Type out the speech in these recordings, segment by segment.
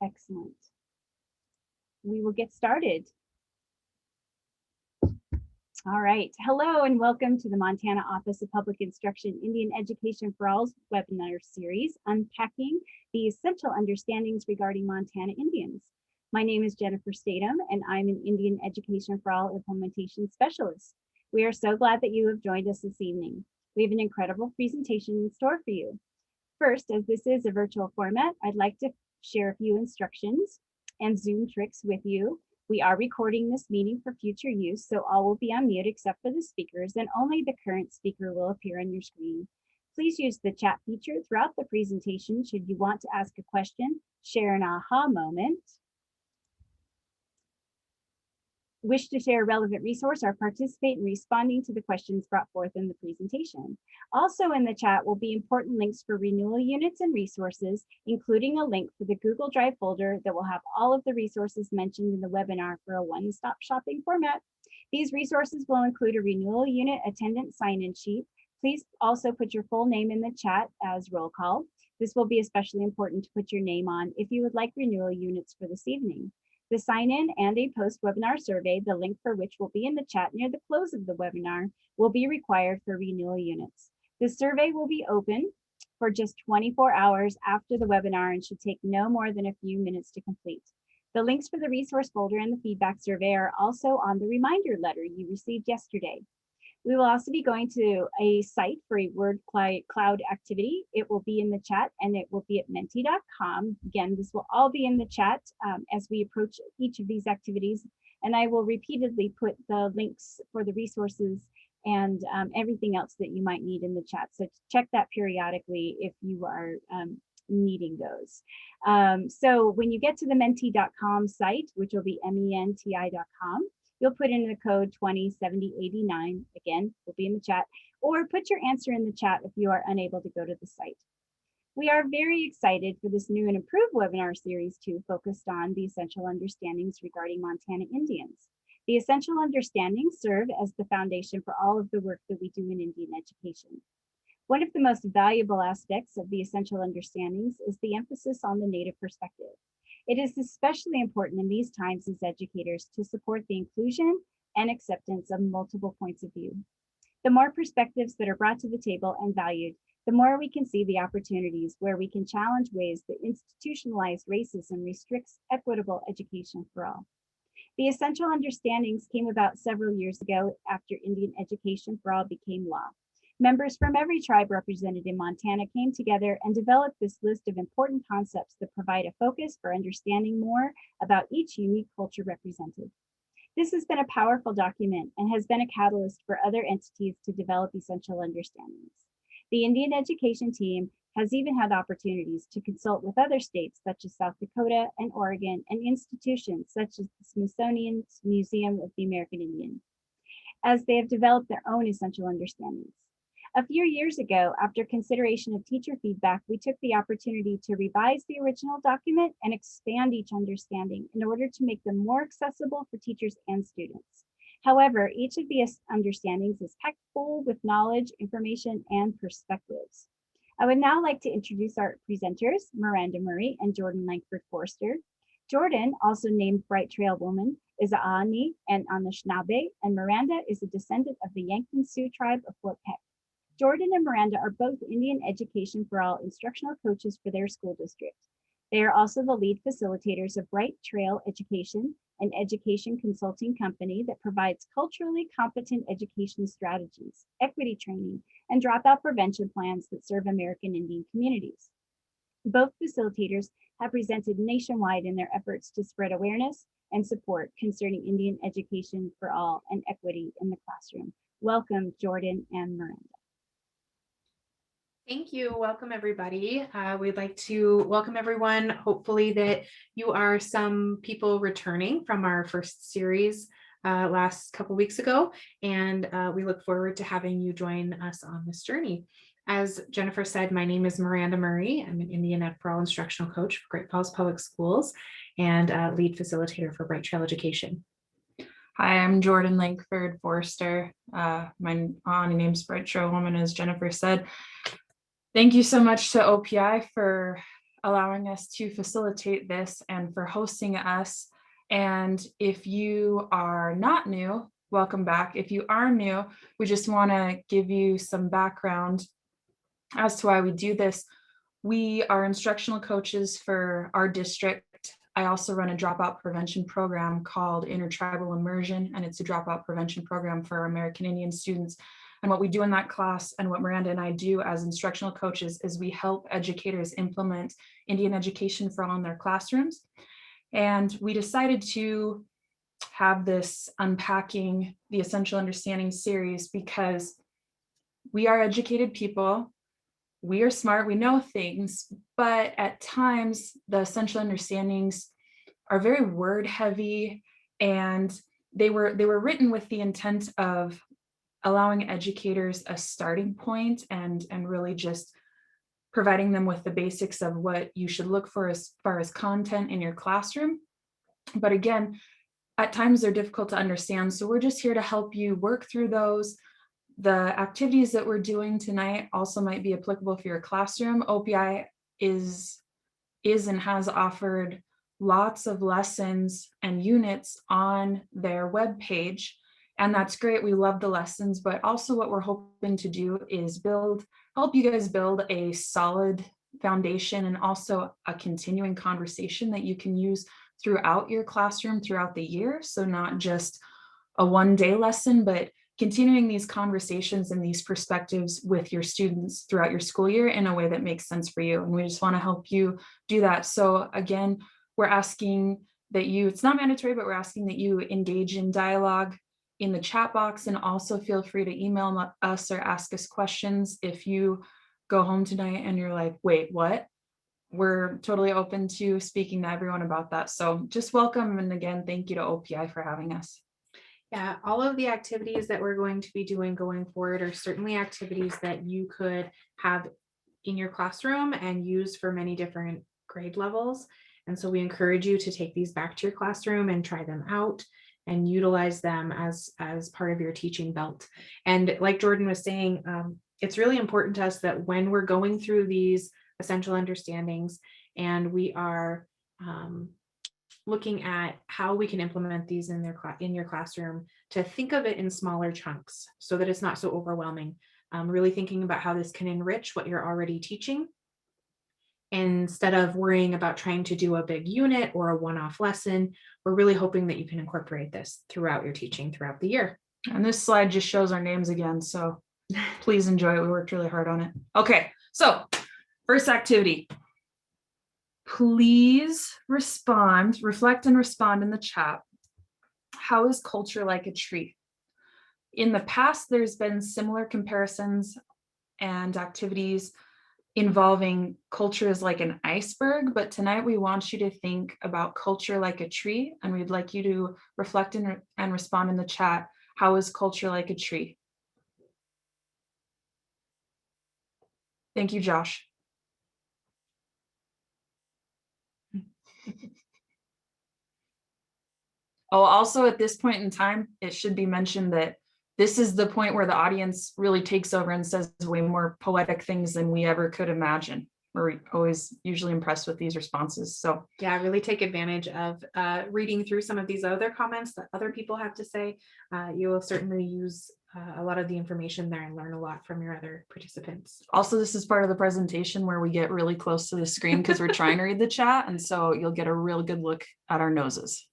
Excellent. We will get started. All right. Hello and welcome to the Montana Office of Public Instruction Indian Education for All's webinar series, Unpacking the Essential Understandings Regarding Montana Indians. My name is Jennifer Statham, and I'm an Indian Education for All implementation specialist. We are so glad that you have joined us this evening. We have an incredible presentation in store for you. First, as this is a virtual format, I'd like to share a few instructions and Zoom tricks with you. We are recording this meeting for future use, so all will be on mute except for the speakers, and only the current speaker will appear on your screen. Please use the chat feature throughout the presentation should you want to ask a question, share an aha moment, wish to share a relevant resource, or participate in responding to the questions brought forth in the presentation. Also in the chat will be important links for renewal units and resources, including a link for the Google Drive folder that will have all of the resources mentioned in the webinar for a one-stop shopping format. These resources will include a renewal unit attendance sign-in sheet. Please also put your full name in the chat as roll call. This will be especially important to put your name on if you would like renewal units for this evening. The sign-in and a post-webinar survey, the link for which will be in the chat near the close of the webinar, will be required for renewal units. The survey will be open for just 24 hours after the webinar and should take no more than a few minutes to complete. The links for the resource folder and the feedback survey are also on the reminder letter you received yesterday. We will also be going to a site for a word cloud activity. It will be in the chat and it will be at menti.com. Again, this will all be in the chat as we approach each of these activities. And I will repeatedly put the links for the resources and everything else that you might need in the chat. So check that periodically if you are needing those. So when you get to the menti.com site, which will be menti.com, you'll put in the code 207089, again, will be in the chat, or put your answer in the chat if you are unable to go to the site. We are very excited for this new and improved webinar series 2 focused on the essential understandings regarding Montana Indians. The essential understandings serve as the foundation for all of the work that we do in Indian education. One of the most valuable aspects of the essential understandings is the emphasis on the Native perspective. It is especially important in these times as educators to support the inclusion and acceptance of multiple points of view. The more perspectives that are brought to the table and valued, the more we can see the opportunities where we can challenge ways that institutionalized racism restricts equitable education for all. The essential understandings came about several years ago after Indian Education for All became law. Members from every tribe represented in Montana came together and developed this list of important concepts that provide a focus for understanding more about each unique culture represented. This has been a powerful document and has been a catalyst for other entities to develop essential understandings. The Indian education team has even had opportunities to consult with other states such as South Dakota and Oregon and institutions such as the Smithsonian Museum of the American Indian, as they have developed their own essential understandings. A few years ago, after consideration of teacher feedback, we took the opportunity to revise the original document and expand each understanding in order to make them more accessible for teachers and students. However, each of the understandings is packed full with knowledge, information, and perspectives. I would now like to introduce our presenters, Miranda Murray and Jordan Langford Forster. Jordan, also named Bright Trail Woman, is a Aani and Anishinaabe, and Miranda is a descendant of the Yankton Sioux tribe of Fort Peck. Jordan and Miranda are both Indian Education for All instructional coaches for their school district. They are also the lead facilitators of Bright Trail Education, an education consulting company that provides culturally competent education strategies, equity training, and dropout prevention plans that serve American Indian communities. Both facilitators have presented nationwide in their efforts to spread awareness and support concerning Indian education for all and equity in the classroom. Welcome, Jordan and Miranda. Thank you. Welcome, everybody. We'd like to welcome everyone. Hopefully that you are some people returning from our first series last couple weeks ago, and we look forward to having you join us on this journey. As Jennifer said, my name is Miranda Murray. I'm an Indian Ed for All instructional coach for Great Falls Public Schools and lead facilitator for Bright Trail Education. Hi, I'm Jordan Langford Forster. My name's Bright Trail Woman, as Jennifer said. Thank you so much to OPI for allowing us to facilitate this and for hosting us. And if you are not new, welcome back. If you are new, we just want to give you some background as to why we do this. We are instructional coaches for our district. I also run a dropout prevention program called Intertribal Immersion, and it's a dropout prevention program for American Indian students. And what we do in that class and what Miranda and I do as instructional coaches is we help educators implement Indian education for all in their classrooms. And we decided to have this Unpacking the Essential Understanding series because we are educated people. We are smart, we know things, but at times the essential understandings are very word heavy, and they were written with the intent of allowing educators a starting point and really just providing them with the basics of what you should look for as far as content in your classroom. But again, at times they're difficult to understand. So we're just here to help you work through those. The activities that we're doing tonight also might be applicable for your classroom. OPI is and has offered lots of lessons and units on their webpage, and that's great. We love the lessons, but also what we're hoping to do is help you guys build a solid foundation and also a continuing conversation that you can use throughout your classroom throughout the year. So not just a one-day lesson, but continuing these conversations and these perspectives with your students throughout your school year in a way that makes sense for you. And we just want to help you do that. So again, we're asking that it's not mandatory, but we're asking that you engage in dialogue in the chat box, and also feel free to email us or ask us questions. If you go home tonight and you're like, wait, what? We're totally open to speaking to everyone about that. So just welcome. And again, thank you to OPI for having us. Yeah, all of the activities that we're going to be doing going forward are certainly activities that you could have in your classroom and use for many different grade levels. And so we encourage you to take these back to your classroom and try them out and utilize them as part of your teaching belt. And like Jordan was saying, it's really important to us that when we're going through these essential understandings and we are looking at how we can implement these in your classroom, to think of it in smaller chunks so that it's not so overwhelming. Really thinking about how this can enrich what you're already teaching, instead of worrying about trying to do a big unit or a one-off lesson. We're really hoping that you can incorporate this throughout your teaching throughout the year. And this slide just shows our names again, so please enjoy it. We worked really hard on it. Okay, so first activity. Please reflect and respond in the chat. How is culture like a tree? In the past, there's been similar comparisons and activities involving culture as like an iceberg, but tonight we want you to think about culture like a tree, and we'd like you to reflect and respond in the chat. How is culture like a tree? Thank you, Josh. Oh, also at this point in time, it should be mentioned that this is the point where the audience really takes over and says way more poetic things than we ever could imagine. We're always usually impressed with these responses. So yeah, really take advantage of reading through some of these other comments that other people have to say. You will certainly use a lot of the information there and learn a lot from your other participants. Also, this is part of the presentation where we get really close to the screen because we're trying to read the chat. And so you'll get a real good look at our noses.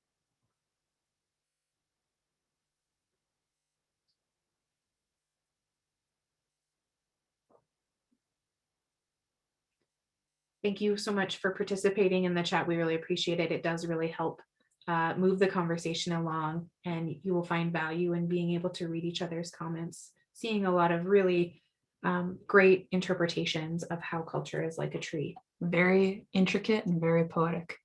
Thank you so much for participating in the chat. We really appreciate it. It does really help move the conversation along, and you will find value in being able to read each other's comments, seeing a lot of really great interpretations of how culture is like a tree. Very intricate and very poetic.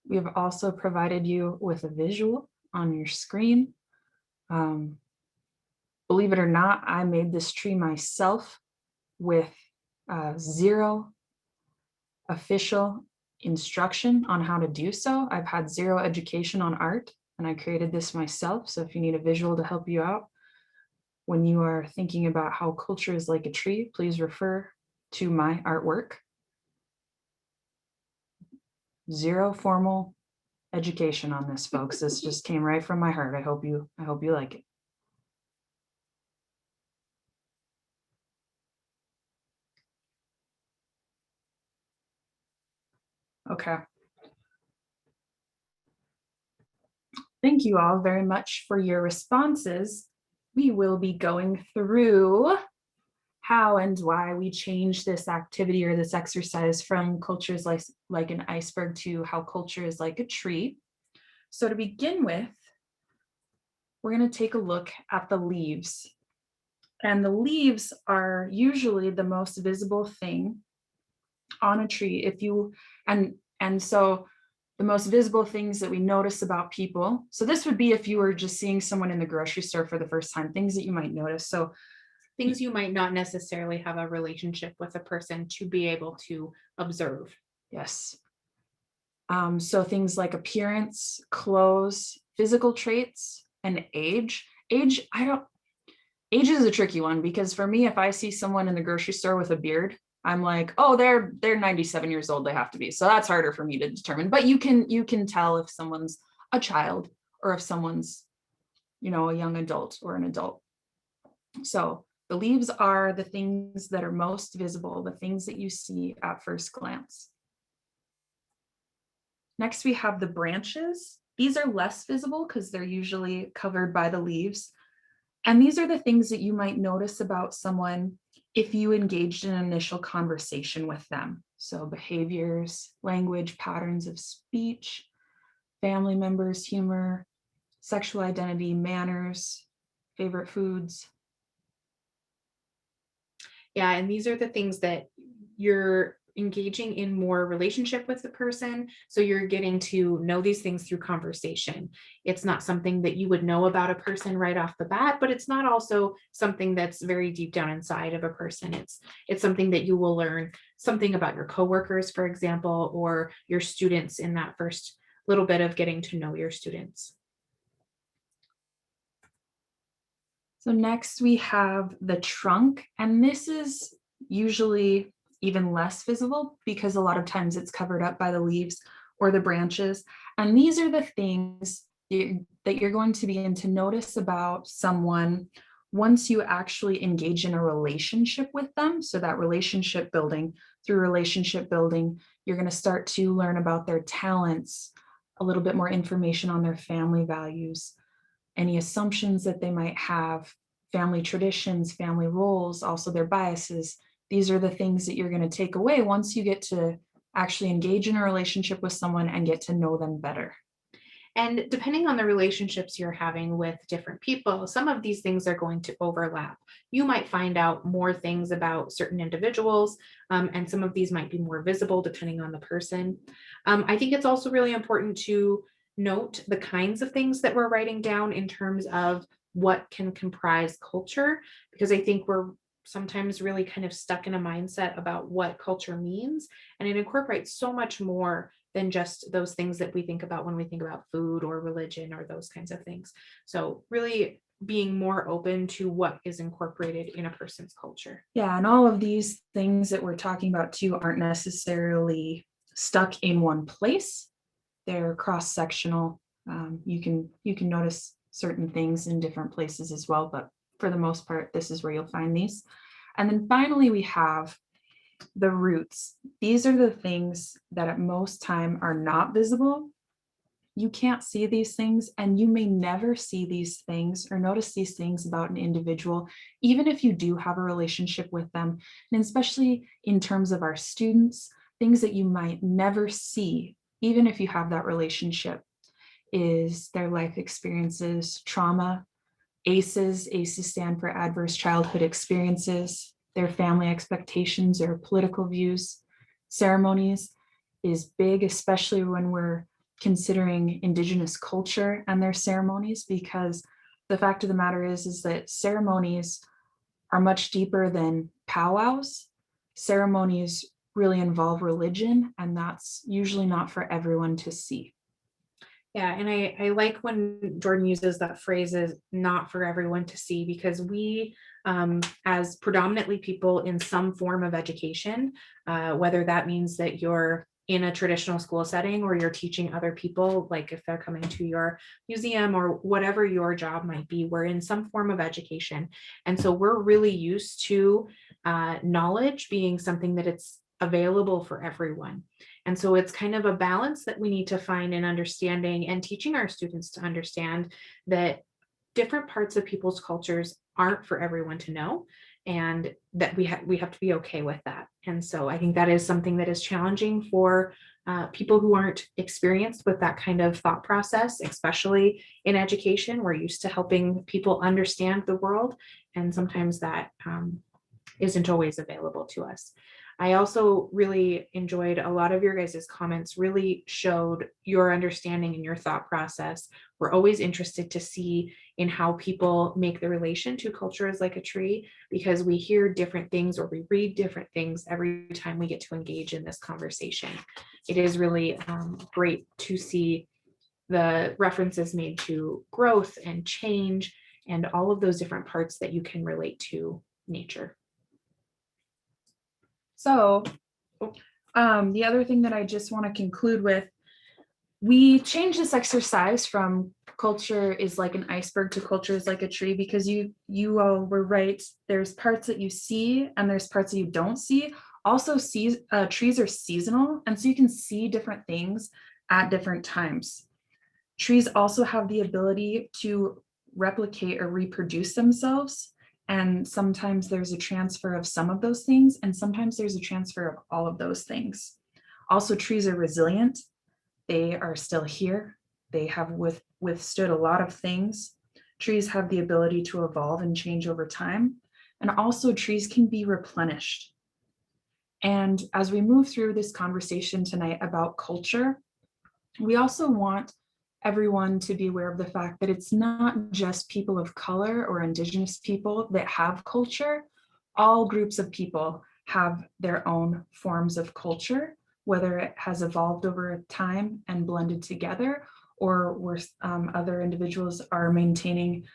We have also provided you with a visual on your screen. Believe it or not, I made this tree myself with zero official instruction on how to do so. I've had zero education on art, and I created this myself. So if you need a visual to help you out when you are thinking about how culture is like a tree, please refer to my artwork. Zero formal education on this, folks. This just came right from my heart. I hope you like it. Okay. Thank you all very much for your responses. We will be going through how and why we changed this activity or this exercise from cultures like an iceberg to how culture is like a tree. So to begin with, we're going to take a look at the leaves. And the leaves are usually the most visible thing on a tree. And so the most visible things that we notice about people. So this would be if you were just seeing someone in the grocery store for the first time, things that you might notice. So things you might not necessarily have a relationship with a person to be able to observe. Yes. So things like appearance, clothes, physical traits, and age. Age is a tricky one, because for me, if I see someone in the grocery store with a beard, I'm like, oh, they're 97 years old, they have to be. So that's harder for me to determine. But you can tell if someone's a child or if someone's, a young adult or an adult. So the leaves are the things that are most visible, the things that you see at first glance. Next, we have the branches. These are less visible because they're usually covered by the leaves. And these are the things that you might notice about someone if you engaged in an initial conversation with them. So behaviors, language, patterns of speech, family members, humor, sexual identity, manners, favorite foods. Yeah, and these are the things that you're engaging in more relationship with the person. So you're getting to know these things through conversation. It's not something that you would know about a person right off the bat, but it's not also something that's very deep down inside of a person. It's something that you will learn something about your coworkers, for example, or your students in that first little bit of getting to know your students. So next we have the trunk, and this is usually even less visible because a lot of times it's covered up by the leaves or the branches. And these are the things that you're going to begin to notice about someone once you actually engage in a relationship with them. So that relationship building, through relationship building, you're going to start to learn about their talents, a little bit more information on their family values, any assumptions that they might have, family traditions, family roles, also their biases. These are the things that you're going to take away once you get to actually engage in a relationship with someone and get to know them better. And depending on the relationships you're having with different people, some of these things are going to overlap. You might find out more things about certain individuals, and some of these might be more visible depending on the person. I think it's also really important to note the kinds of things that we're writing down in terms of what can comprise culture, because I think we're sometimes really kind of stuck in a mindset about what culture means, and it incorporates so much more than just those things that we think about when we think about food or religion or those kinds of things. So really being more open to what is incorporated in a person's culture. Yeah, and all of these things that we're talking about too aren't necessarily stuck in one place. They're cross-sectional. You can notice certain things in different places as well, but for the most part, this is where you'll find these. And then finally, we have the roots. These are the things that at most time are not visible. You can't see these things, and you may never see these things or notice these things about an individual, even if you do have a relationship with them. And especially in terms of our students, things that you might never see, even if you have that relationship, is their life experiences, trauma, ACEs. ACEs stand for adverse childhood experiences, their family expectations or political views. Ceremonies is big, especially when we're considering Indigenous culture and their ceremonies, because the fact of the matter is that ceremonies are much deeper than powwows. Ceremonies really involve religion, and that's usually not for everyone to see. Yeah, and I like when Jordan uses that phrase is not for everyone to see, because we, as predominantly people in some form of education, whether that means that you're in a traditional school setting or you're teaching other people, like if they're coming to your museum or whatever your job might be, we're in some form of education. And so we're really used to knowledge being something that it's available for everyone. And so it's kind of a balance that we need to find in understanding and teaching our students to understand that different parts of people's cultures aren't for everyone to know, and that we have to be okay with that. And so I think that is something that is challenging for people who aren't experienced with that kind of thought process, especially in education. We're used to helping people understand the world, and sometimes that isn't always available to us. I also really enjoyed a lot of your guys' comments really showed your understanding and your thought process. We're always interested to see in how people make the relation to culture as like a tree, because we hear different things or we read different things every time we get to engage in this conversation. It is really great to see the references made to growth and change and all of those different parts that you can relate to nature. So the other thing that I just want to conclude with, we changed this exercise from culture is like an iceberg to culture is like a tree, because you all were right. There's parts that you see and there's parts that you don't see. Also, trees are seasonal, and so you can see different things at different times. Trees also have the ability to replicate or reproduce themselves. And sometimes there's a transfer of some of those things, and sometimes there's a transfer of all of those things. Also, trees are resilient. They are still here. They have withstood a lot of things. Trees have the ability to evolve and change over time. And also, trees can be replenished. And as we move through this conversation tonight about culture, we also want everyone to be aware of the fact that it's not just people of color or Indigenous people that have culture. All groups of people have their own forms of culture, whether it has evolved over time and blended together, or where other individuals are maintaining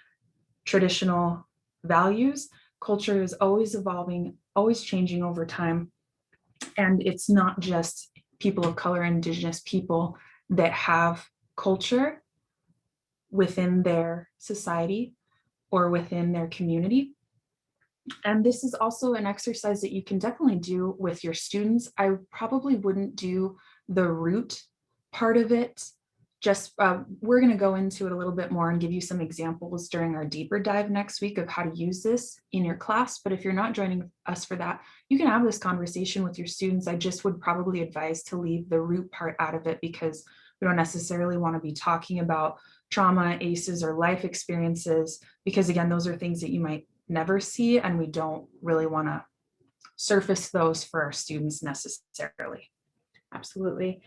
traditional values. Culture is always evolving, always changing over time. And it's not just people of color, Indigenous people that have culture within their society or within their community. And this is also an exercise that you can definitely do with your students. I probably wouldn't do the root part of it. Just we're going to go into it a little bit more and give you some examples during our deeper dive next week of how to use this in your class. But if you're not joining us for that, you can have this conversation with your students. I just would probably advise to leave the root part out of it, because we don't necessarily want to be talking about trauma, ACEs, or life experiences, because again, those are things that you might never see, and we don't really want to surface those for our students necessarily. Absolutely.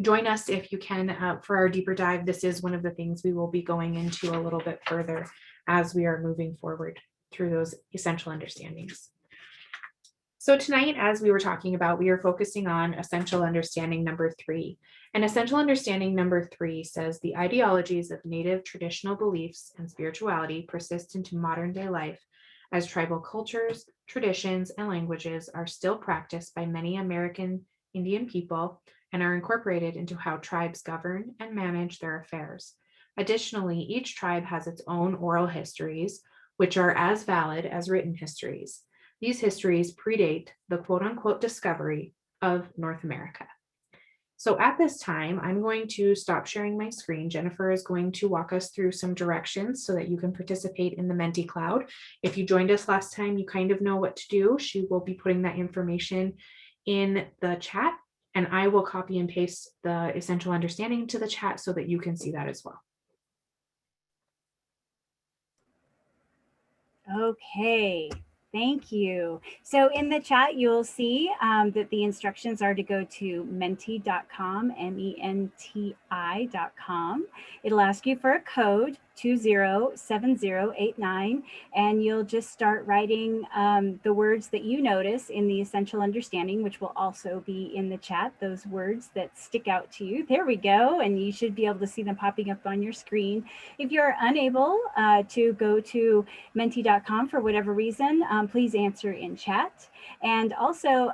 Join us if you can for our deeper dive. This is one of the things we will be going into a little bit further as we are moving forward through those essential understandings. So tonight, as we were talking about, we are focusing on essential understanding number 3. And essential understanding number 3 says the ideologies of Native traditional beliefs and spirituality persist into modern day life, as tribal cultures, traditions, and languages are still practiced by many American Indian people and are incorporated into how tribes govern and manage their affairs. Additionally, each tribe has its own oral histories, which are as valid as written histories. These histories predate the quote-unquote discovery of North America. So at this time, I'm going to stop sharing my screen. Jennifer is going to walk us through some directions so that you can participate in the Menti Cloud. If you joined us last time, you kind of know what to do. She will be putting that information in the chat, and I will copy and paste the essential understanding to the chat so that you can see that as well. Okay, Thank you. So in the chat, you'll see that the instructions are to go to menti.com, menti.com. It'll ask you for a code 207089, and you'll just start writing the words that you notice in the essential understanding, which will also be in the chat, those words that stick out to you. There we go. And you should be able to see them popping up on your screen. If you're unable to go to menti.com for whatever reason, please answer in chat. And also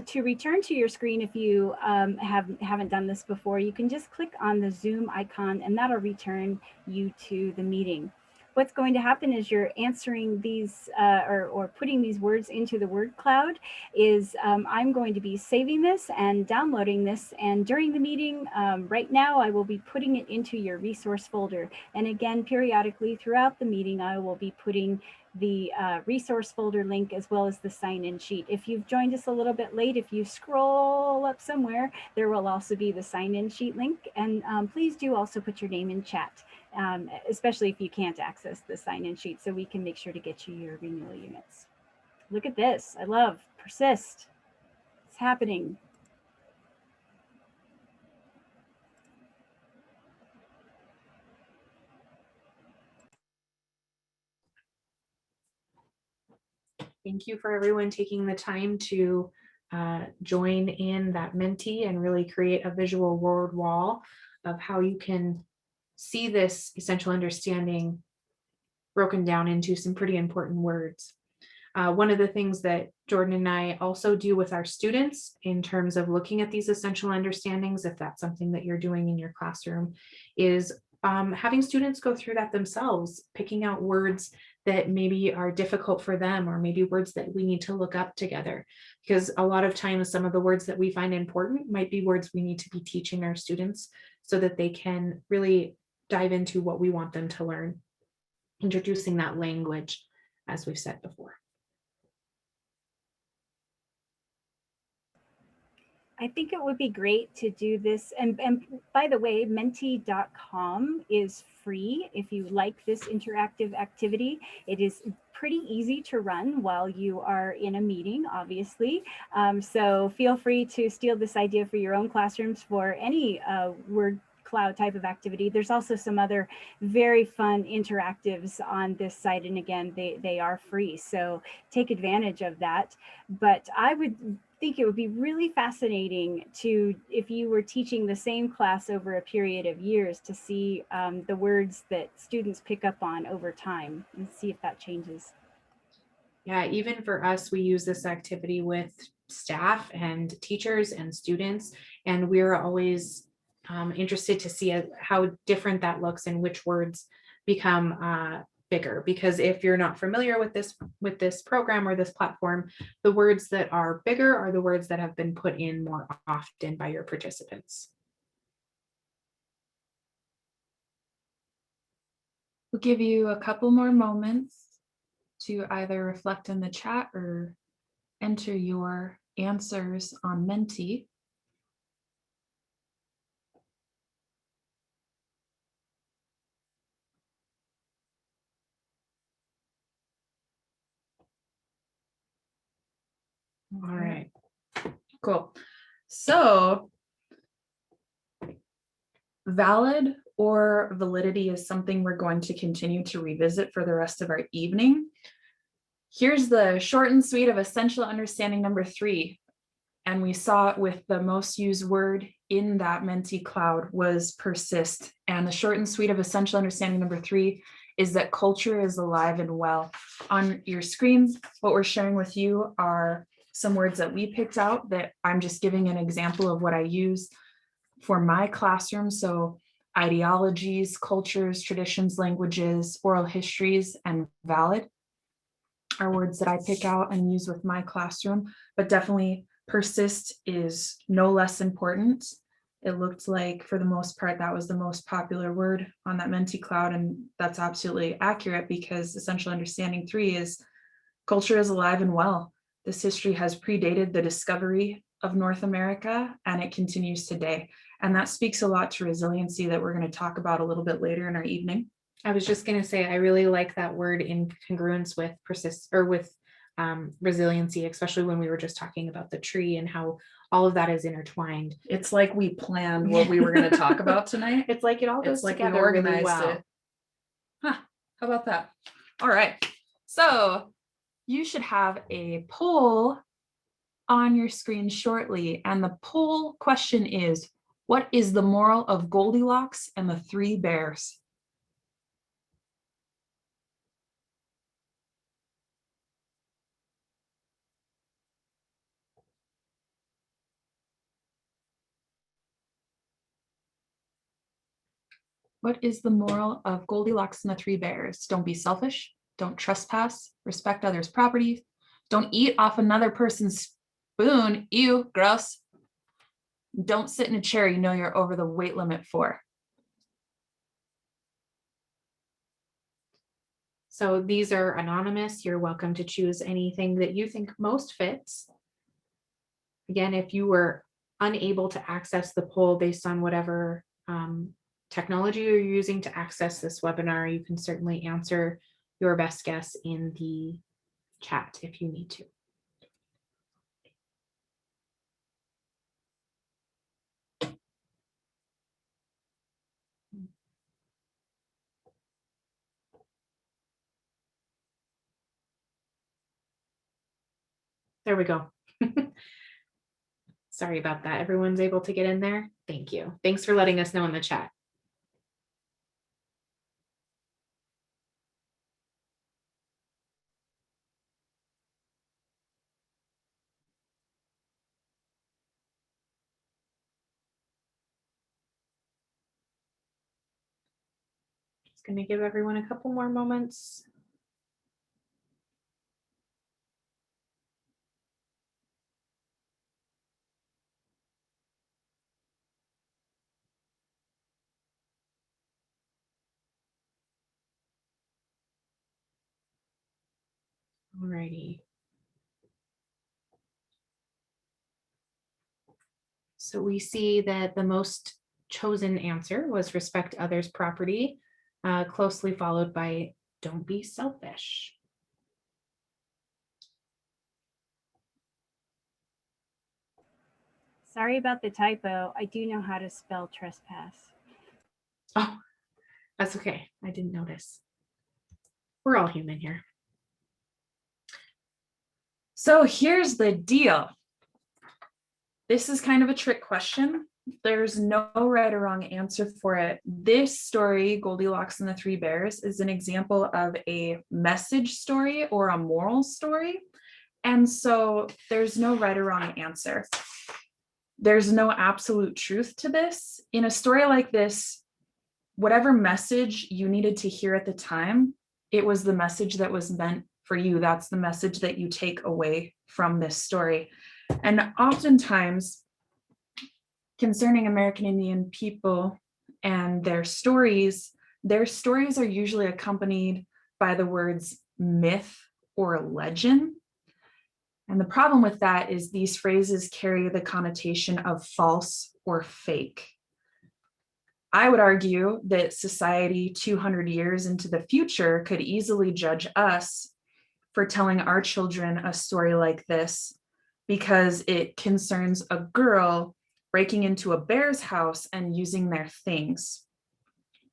to return to your screen, if you haven't done this before, you can just click on the Zoom icon and that'll return you to the meeting. What's going to happen is you're answering these or putting these words into the word cloud is I'm going to be saving this and downloading this. And during the meeting right now, I will be putting it into your resource folder. And again, periodically throughout the meeting, I will be putting the resource folder link as well as the sign-in sheet. If you've joined us a little bit late, if you scroll up somewhere, there will also be the sign-in sheet link. And please do also put your name in chat, especially if you can't access the sign-in sheet, so we can make sure to get you your renewal units. Look at this. I love Persist. It's happening. Thank you for everyone taking the time to join in that Menti and really create a visual word wall of how you can see this essential understanding broken down into some pretty important words. One of the things that Jordan and I also do with our students in terms of looking at these essential understandings, if that's something that you're doing in your classroom, is having students go through that themselves, picking out words that maybe are difficult for them, or maybe words that we need to look up together. Because a lot of times, some of the words that we find important might be words we need to be teaching our students so that they can really dive into what we want them to learn, introducing that language, as we've said before. I think it would be great to do this. And by the way, menti.com is free if you like this interactive activity. It is pretty easy to run while you are in a meeting, obviously. So feel free to steal this idea for your own classrooms for any word cloud type of activity. There's also some other very fun interactives on this site. And again, they are free. So take advantage of that. But I would think it would be really fascinating to, if you were teaching the same class over a period of years, to see the words that students pick up on over time and see if that changes. Yeah, even for us, we use this activity with staff and teachers and students, and we're always interested to see how different that looks and which words become bigger. Because if you're not familiar with this program or this platform, the words that are bigger are the words that have been put in more often by your participants. We'll give you a couple more moments to either reflect in the chat or enter your answers on Menti. All right, cool. So valid or validity is something we're going to continue to revisit for the rest of our evening. Here's the short and sweet of essential understanding number 3. And we saw it with the most used word in that Menti cloud was persist. And the short and sweet of essential understanding number 3 is that culture is alive and well. On your screens, what we're sharing with you are some words that we picked out that I'm just giving an example of what I use for my classroom. So ideologies, cultures, traditions, languages, oral histories, and valid are words that I pick out and use with my classroom, but definitely persist is no less important. It looked like for the most part, that was the most popular word on that Menti cloud. And that's absolutely accurate, because essential understanding 3 is culture is alive and well. This history has predated the discovery of North America, and it continues today. And that speaks a lot to resiliency that we're going to talk about a little bit later in our evening. I was just going to say, I really like that word in congruence with persist, or with resiliency, especially when we were just talking about the tree and how all of that is intertwined. It's like we planned what we were going to talk about tonight. It's like it all goes It's like we together really organized well. it. Huh, how about that? All right. So you should have a poll on your screen shortly. And the poll question is, what is the moral of Goldilocks and the Three Bears? What is the moral of Goldilocks and the Three Bears? Don't be selfish. Don't trespass. Respect others' property. Don't eat off another person's spoon. Ew, gross. Don't sit in a chair you know you're over the weight limit for. So these are anonymous. You're welcome to choose anything that you think most fits. Again, if you were unable to access the poll based on whatever technology you're using to access this webinar, you can certainly answer your best guess in the chat if you need to. There we go. Sorry about that. Everyone's able to get in there. Thank you. Thanks for letting us know in the chat. Just going to give everyone a couple more moments. Alrighty. So we see that the most chosen answer was respect others' property, closely followed by don't be selfish. Sorry about the typo. I do know how to spell trespass. Oh, that's okay. I didn't notice. We're all human here. So here's the deal. This is kind of a trick question. There's no right or wrong answer for it. This story, Goldilocks and the Three Bears, is an example of a message story or a moral story. And so there's no right or wrong answer. There's no absolute truth to this. In a story like this, whatever message you needed to hear at the time, it was the message that was meant for you. That's the message that you take away from this story. And oftentimes, concerning American Indian people and their stories are usually accompanied by the words myth or legend. And the problem with that is these phrases carry the connotation of false or fake. I would argue that society 200 years into the future could easily judge us for telling our children a story like this because it concerns a girl breaking into a bear's house and using their things.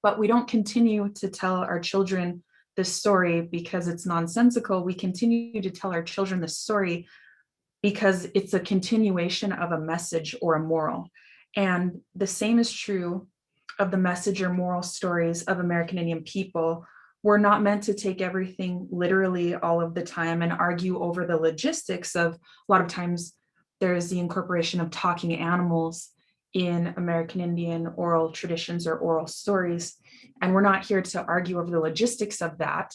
But we don't continue to tell our children this story because it's nonsensical. We continue to tell our children this story because it's a continuation of a message or a moral. And the same is true of the message or moral stories of American Indian people. We're not meant to take everything literally all of the time and argue over the logistics of, a lot of times there's the incorporation of talking animals in American Indian oral traditions or oral stories. And we're not here to argue over the logistics of that.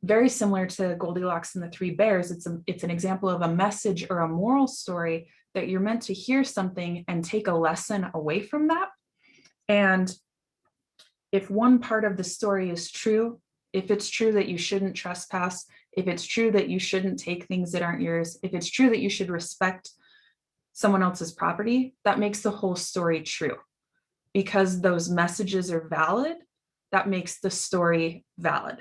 Very similar to Goldilocks and the Three Bears, it's an example of a message or a moral story that you're meant to hear something and take a lesson away from that. And if one part of the story is true, if it's true that you shouldn't trespass, if it's true that you shouldn't take things that aren't yours, if it's true that you should respect someone else's property, that makes the whole story true. Because those messages are valid, that makes the story valid.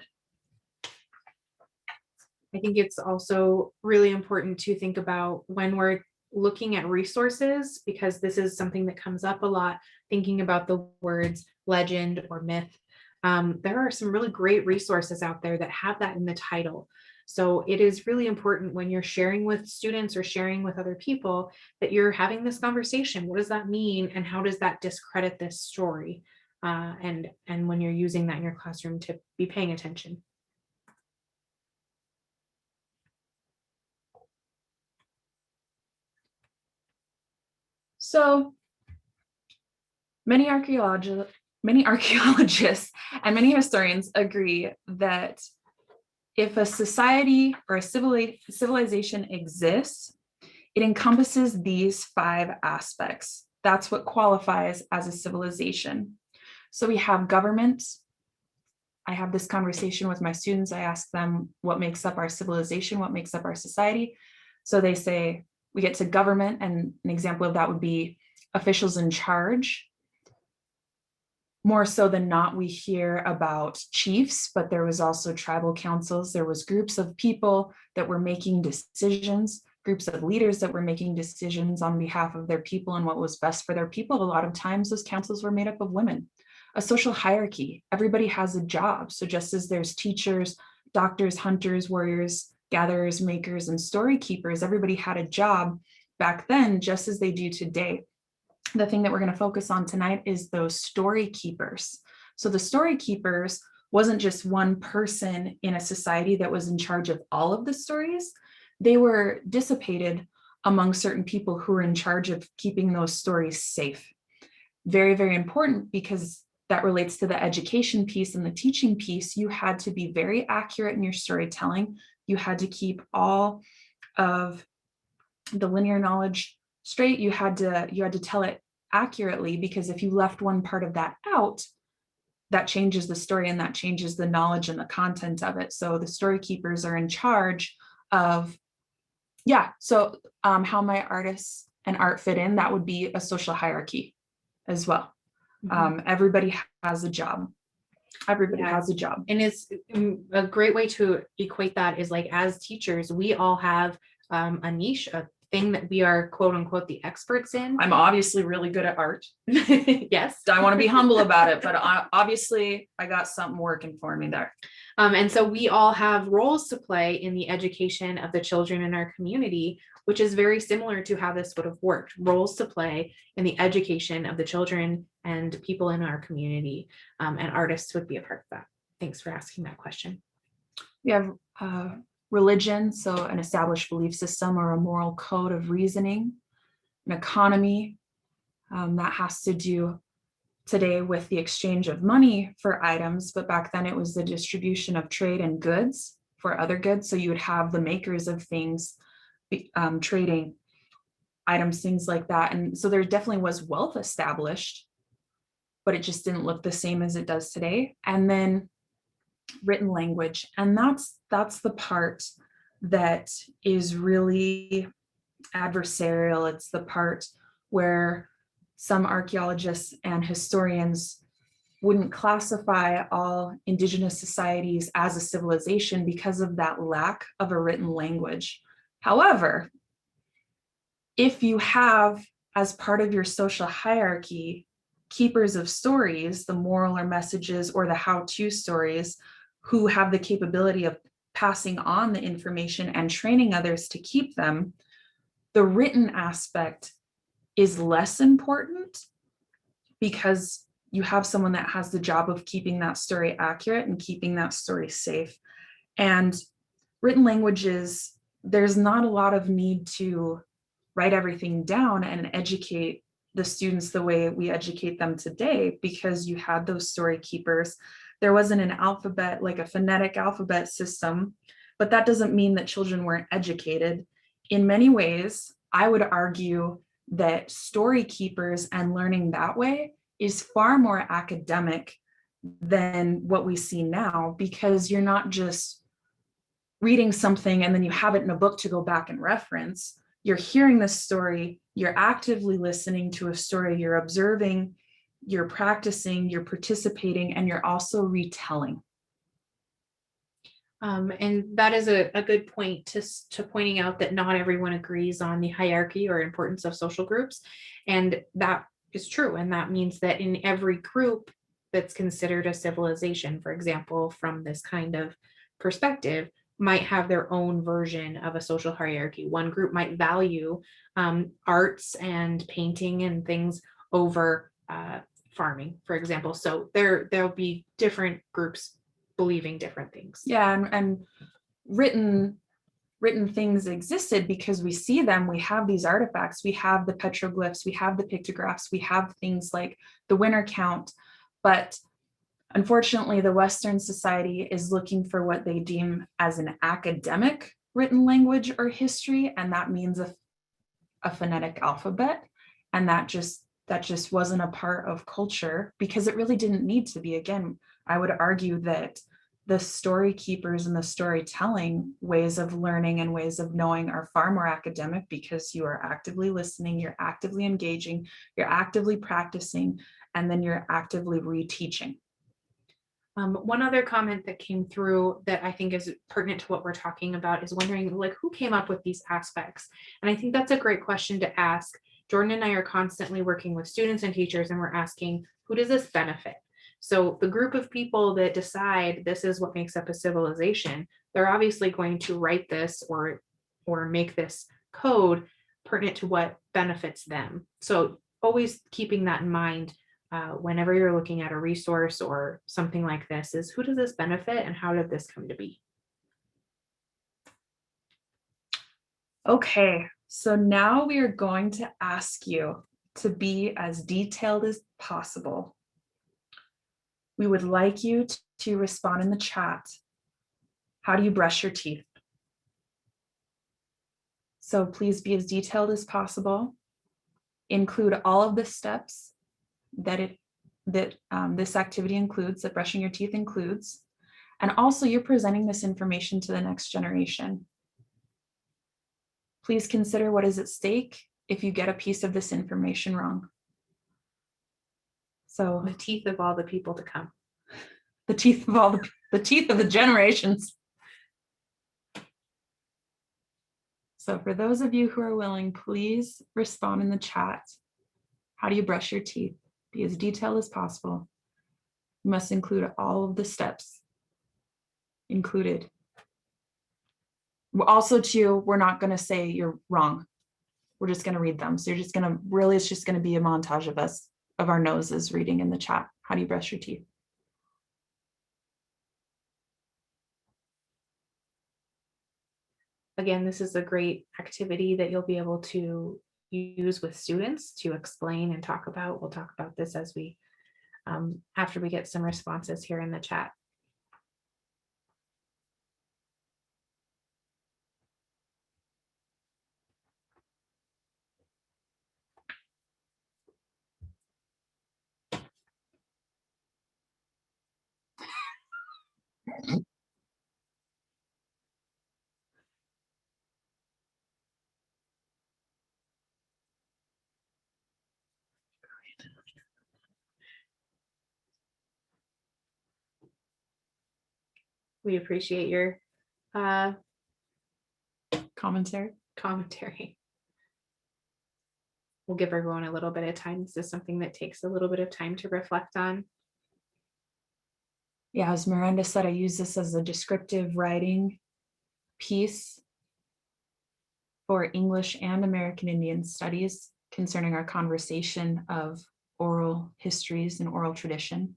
I think it's also really important to think about when we're looking at resources, because this is something that comes up a lot, thinking about the words legend or myth. There are some really great resources out there that have that in the title. So it is really important when you're sharing with students or sharing with other people that you're having this conversation. What does that mean? And how does that discredit this story? And when you're using that in your classroom, to be paying attention. So many archaeologists and many historians agree that if a society or a civilization exists, it encompasses these 5 aspects. That's what qualifies as a civilization. So we have government. I have this conversation with my students. I ask them what makes up our civilization, what makes up our society. So they say, we get to government, and an example of that would be officials in charge. More so than not, we hear about chiefs, but there was also tribal councils. There was groups of people that were making decisions, groups of leaders that were making decisions on behalf of their people and what was best for their people. A lot of times those councils were made up of women. A social hierarchy, everybody has a job. So just as there's teachers, doctors, hunters, warriors, gatherers, makers, and story keepers, everybody had a job back then, just as they do today. The thing that we're going to focus on tonight is those story keepers. So the story keepers wasn't just one person in a society that was in charge of all of the stories. They were dissipated among certain people who were in charge of keeping those stories safe. Very, very important, because that relates to the education piece and the teaching piece. You had to be very accurate in your storytelling. You had to keep all of the linear knowledge straight. You had to tell it accurately, because if you left one part of that out, that changes the story and that changes the knowledge and the content of it. So the story keepers are in charge of, how my artists and art fit in, that would be a social hierarchy as well. Everybody has a job. Everybody has a job. And it's a great way to equate that is like, as teachers, we all have a niche, a thing that we are quote unquote the experts in. I'm obviously really good at art. Yes. I want to be humble about it, but obviously I got something working for me there. And so we all have roles to play in the education of the children in our community, which is very similar to how this would have worked. Roles to play in the education of the children and people in our community, and artists would be a part of that. Thanks for asking that question. We have religion, so an established belief system or a moral code of reasoning. An economy, that has to do today with the exchange of money for items, but back then it was the distribution of trade and goods for other goods. So you would have the makers of things trading items, things like that. And so there definitely was wealth established, but it just didn't look the same as it does today. And then written language, and that's the part that is really adversarial. It's the part where some archaeologists and historians wouldn't classify all Indigenous societies as a civilization because of that lack of a written language. However, if you have, as part of your social hierarchy, keepers of stories, the moral or messages or the how-to stories, who have the capability of passing on the information and training others to keep them, the written aspect is less important, because you have someone that has the job of keeping that story accurate and keeping that story safe. And written languages, there's not a lot of need to write everything down and educate the students the way we educate them today, because you had those story keepers. There wasn't an alphabet, like a phonetic alphabet system, but that doesn't mean that children weren't educated. In many ways, I would argue that story keepers and learning that way is far more academic than what we see now, because you're not just reading something and then you have it in a book to go back and reference. You're hearing the story, you're actively listening to a story, you're observing, you're practicing, you're participating, and you're also retelling. And that is a good point to pointing out that not everyone agrees on the hierarchy or importance of social groups. And that is true. And that means that in every group that's considered a civilization, for example, from this kind of perspective, might have their own version of a social hierarchy. One group might value arts and painting and things over farming, for example. So there'll be different groups believing different things. Yeah, and written things existed because we see them. We have these artifacts, we have the petroglyphs, we have the pictographs, we have things like the winter count. But unfortunately, the Western society is looking for what they deem as an academic written language or history, and that means a phonetic alphabet. And that just wasn't a part of culture because it really didn't need to be. Again, I would argue that the story keepers and the storytelling ways of learning and ways of knowing are far more academic because you are actively listening, you're actively engaging, you're actively practicing, and then you're actively reteaching. One other comment that came through that I think is pertinent to what we're talking about is wondering, like, who came up with these aspects? And I think that's a great question to ask. Jordan and I are constantly working with students and teachers, and we're asking, who does this benefit? So the group of people that decide this is what makes up a civilization, they're obviously going to write this or make this code pertinent to what benefits them. So always keeping that in mind whenever you're looking at a resource or something like this is, who does this benefit and how did this come to be? Okay, so now we are going to ask you to be as detailed as possible. We would like you to respond in the chat. How do you brush your teeth? So please be as detailed as possible. Include all of the steps that this activity includes, that brushing your teeth includes. And also you're presenting this information to the next generation. Please consider what is at stake if you get a piece of this information wrong. So The teeth of all the people to come. The teeth of the teeth of the generations. So for those of you who are willing, please respond in the chat. How do you brush your teeth? Be as detailed as possible. You must include all of the steps included. Also, too, we're not going to say you're wrong. We're just going to read them. So you're just going to really, it's just going to be a montage of us, of our noses reading in the chat. How do you brush your teeth? Again, this is a great activity that you'll be able to use with students to explain and talk about. We'll talk about this as we, after we get some responses here in the chat. We appreciate your Commentary. We'll give everyone a little bit of time. This is something that takes a little bit of time to reflect on. Yeah, as Miranda said, I use this as a descriptive writing piece for English and American Indian studies concerning our conversation of oral histories and oral tradition.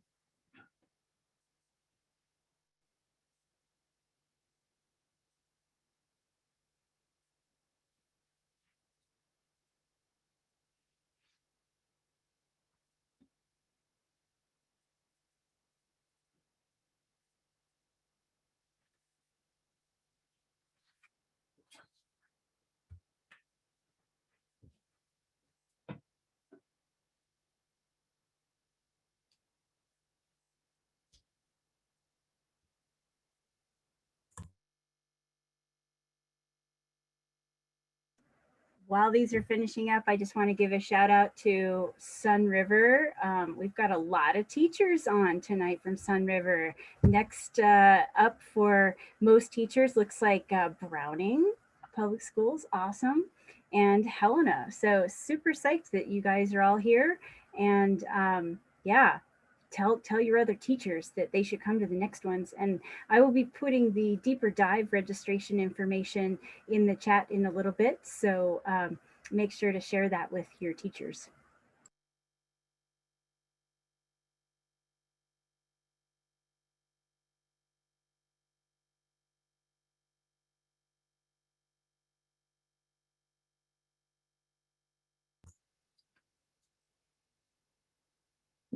while these are finishing up, I just want to give a shout out to Sun River. We've got a lot of teachers on tonight from Sun River. Next up for most teachers looks like Browning Public Schools, awesome, and Helena. So super psyched that you guys are all here. And yeah, tell your other teachers that they should come to the next ones. And I will be putting the deeper dive registration information in the chat in a little bit. So make sure to share that with your teachers.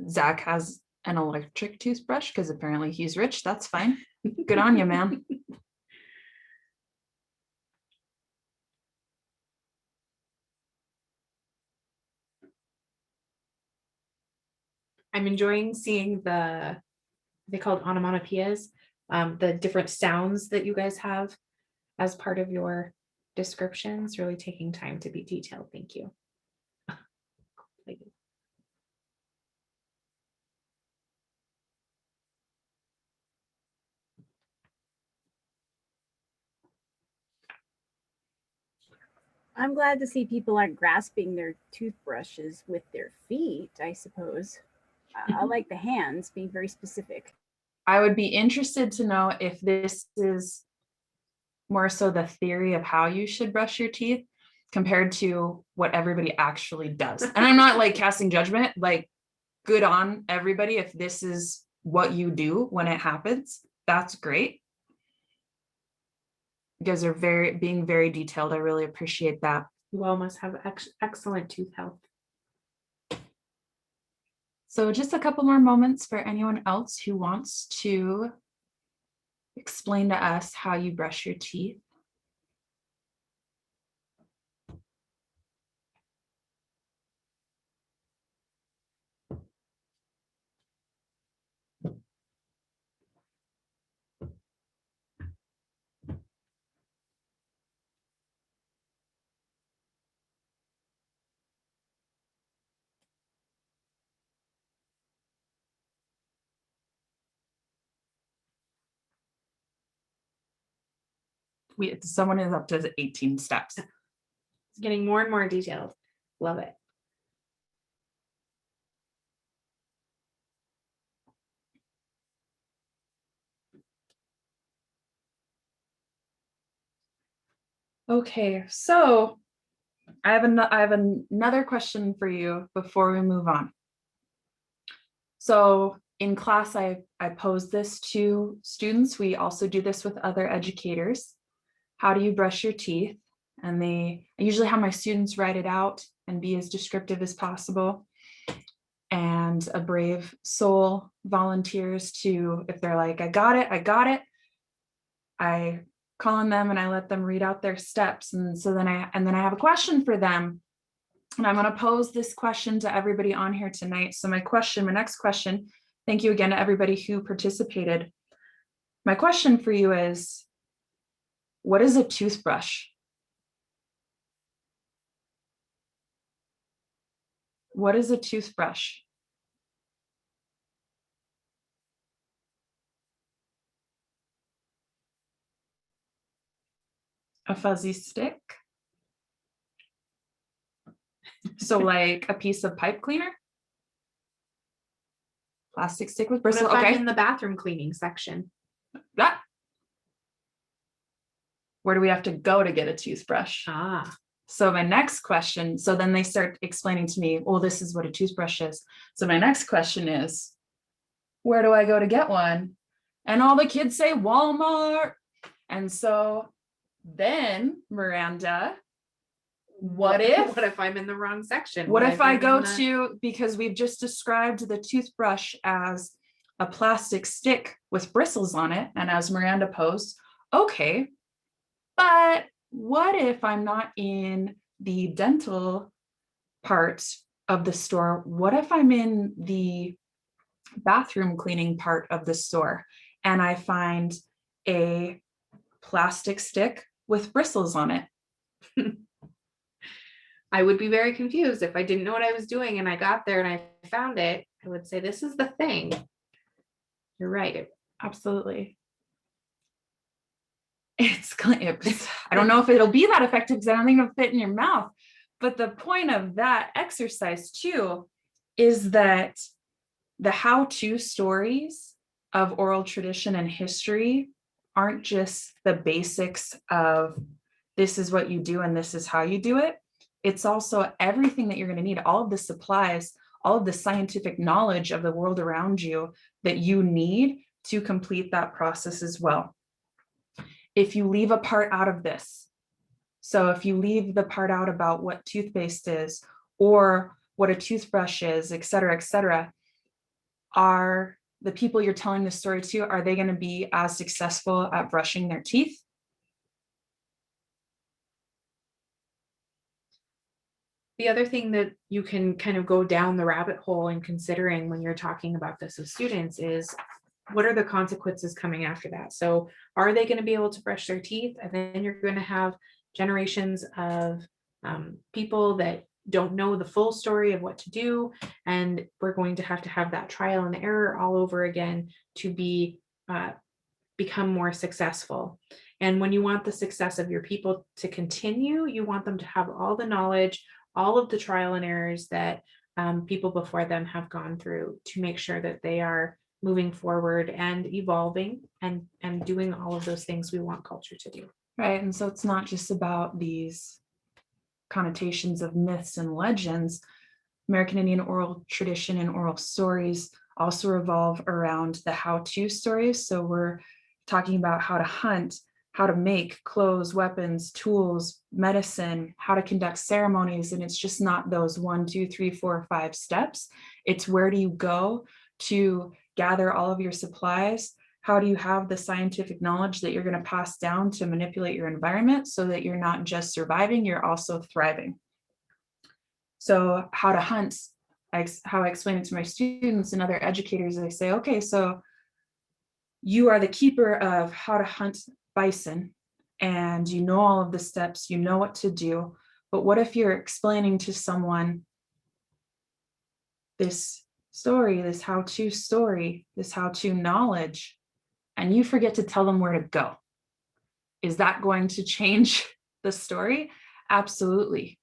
Zach has an electric toothbrush because apparently he's rich. That's fine. Good on you, man. I'm enjoying seeing they called onomatopoeias, the different sounds that you guys have as part of your descriptions, really taking time to be detailed. Thank you. I'm glad to see people aren't grasping their toothbrushes with their feet, I suppose. I like the hands being very specific. I would be interested to know if this is more so the theory of how you should brush your teeth compared to what everybody actually does. And I'm not like casting judgment, like good on everybody. If this is what you do when it happens, that's great. You guys are being very detailed. I really appreciate that. You all must have excellent tooth health. So just a couple more moments for anyone else who wants to explain to us how you brush your teeth. Someone is up to 18 steps. It's getting more and more detailed. Love it. Okay, so I have another question for you before we move on. So in class, I posed this to students. We also do this with other educators. How do you brush your teeth? And I usually have my students write it out and be as descriptive as possible. And a brave soul volunteers to, if they're like, I got it, I call on them and I let them read out their steps. And so then I have a question for them. And I'm going to pose this question to everybody on here tonight. So my next question, thank you again to everybody who participated. My question for you is, what is a toothbrush? What is a toothbrush? A fuzzy stick? So like a piece of pipe cleaner? Plastic stick with bristles. What if I'm okay. in the bathroom cleaning section? Yeah. Where do we have to go to get a toothbrush? Ah. So my next question, so then they start explaining to me, well, this is what a toothbrush is. So my next question is, where do I go to get one? And all the kids say Walmart. And so then Miranda, what if I'm in the wrong section? What if I go to, because we've just described the toothbrush as a plastic stick with bristles on it. And as Miranda posed, okay, but what if I'm not in the dental part of the store? What if I'm in the bathroom cleaning part of the store and I find a plastic stick with bristles on it? I would be very confused if I didn't know what I was doing and I got there and I found it. I would say, this is the thing. You're right. Absolutely. I don't know if it'll be that effective because I don't think it'll fit in your mouth. But the point of that exercise too is that the how-to stories of oral tradition and history aren't just the basics of this is what you do and this is how you do it. It's also everything that you're going to need, all of the supplies, all of the scientific knowledge of the world around you that you need to complete that process as well. If you leave a part out of this, so if you leave the part out about what toothpaste is or what a toothbrush is, et cetera, are the people you're telling the story to, are they going to be as successful at brushing their teeth? The other thing that you can kind of go down the rabbit hole in considering when you're talking about this with students is, what are the consequences coming after that? So are they going to be able to brush their teeth? And then you're going to have generations of people that don't know the full story of what to do. And we're going to have that trial and error all over again to become more successful. And when you want the success of your people to continue, you want them to have all the knowledge, all of the trial and errors that people before them have gone through to make sure that they are moving forward and evolving and doing all of those things we want culture to do. Right. And so it's not just about these connotations of myths and legends. American Indian oral tradition and oral stories also revolve around the how-to stories. So we're talking about how to hunt, how to make clothes, weapons, tools, medicine, how to conduct ceremonies. And it's just not those 1, 2, 3, 4, 5 steps. It's where do you go to gather all of your supplies? How do you have the scientific knowledge that you're going to pass down to manipulate your environment so that you're not just surviving, you're also thriving? So how to hunt, how I explain it to my students and other educators, I say, okay, so you are the keeper of how to hunt bison and you know all of the steps, you know what to do, but what if you're explaining to someone this story, this how-to story, this how-to knowledge, and you forget to tell them where to go? Is that going to change the story? Absolutely.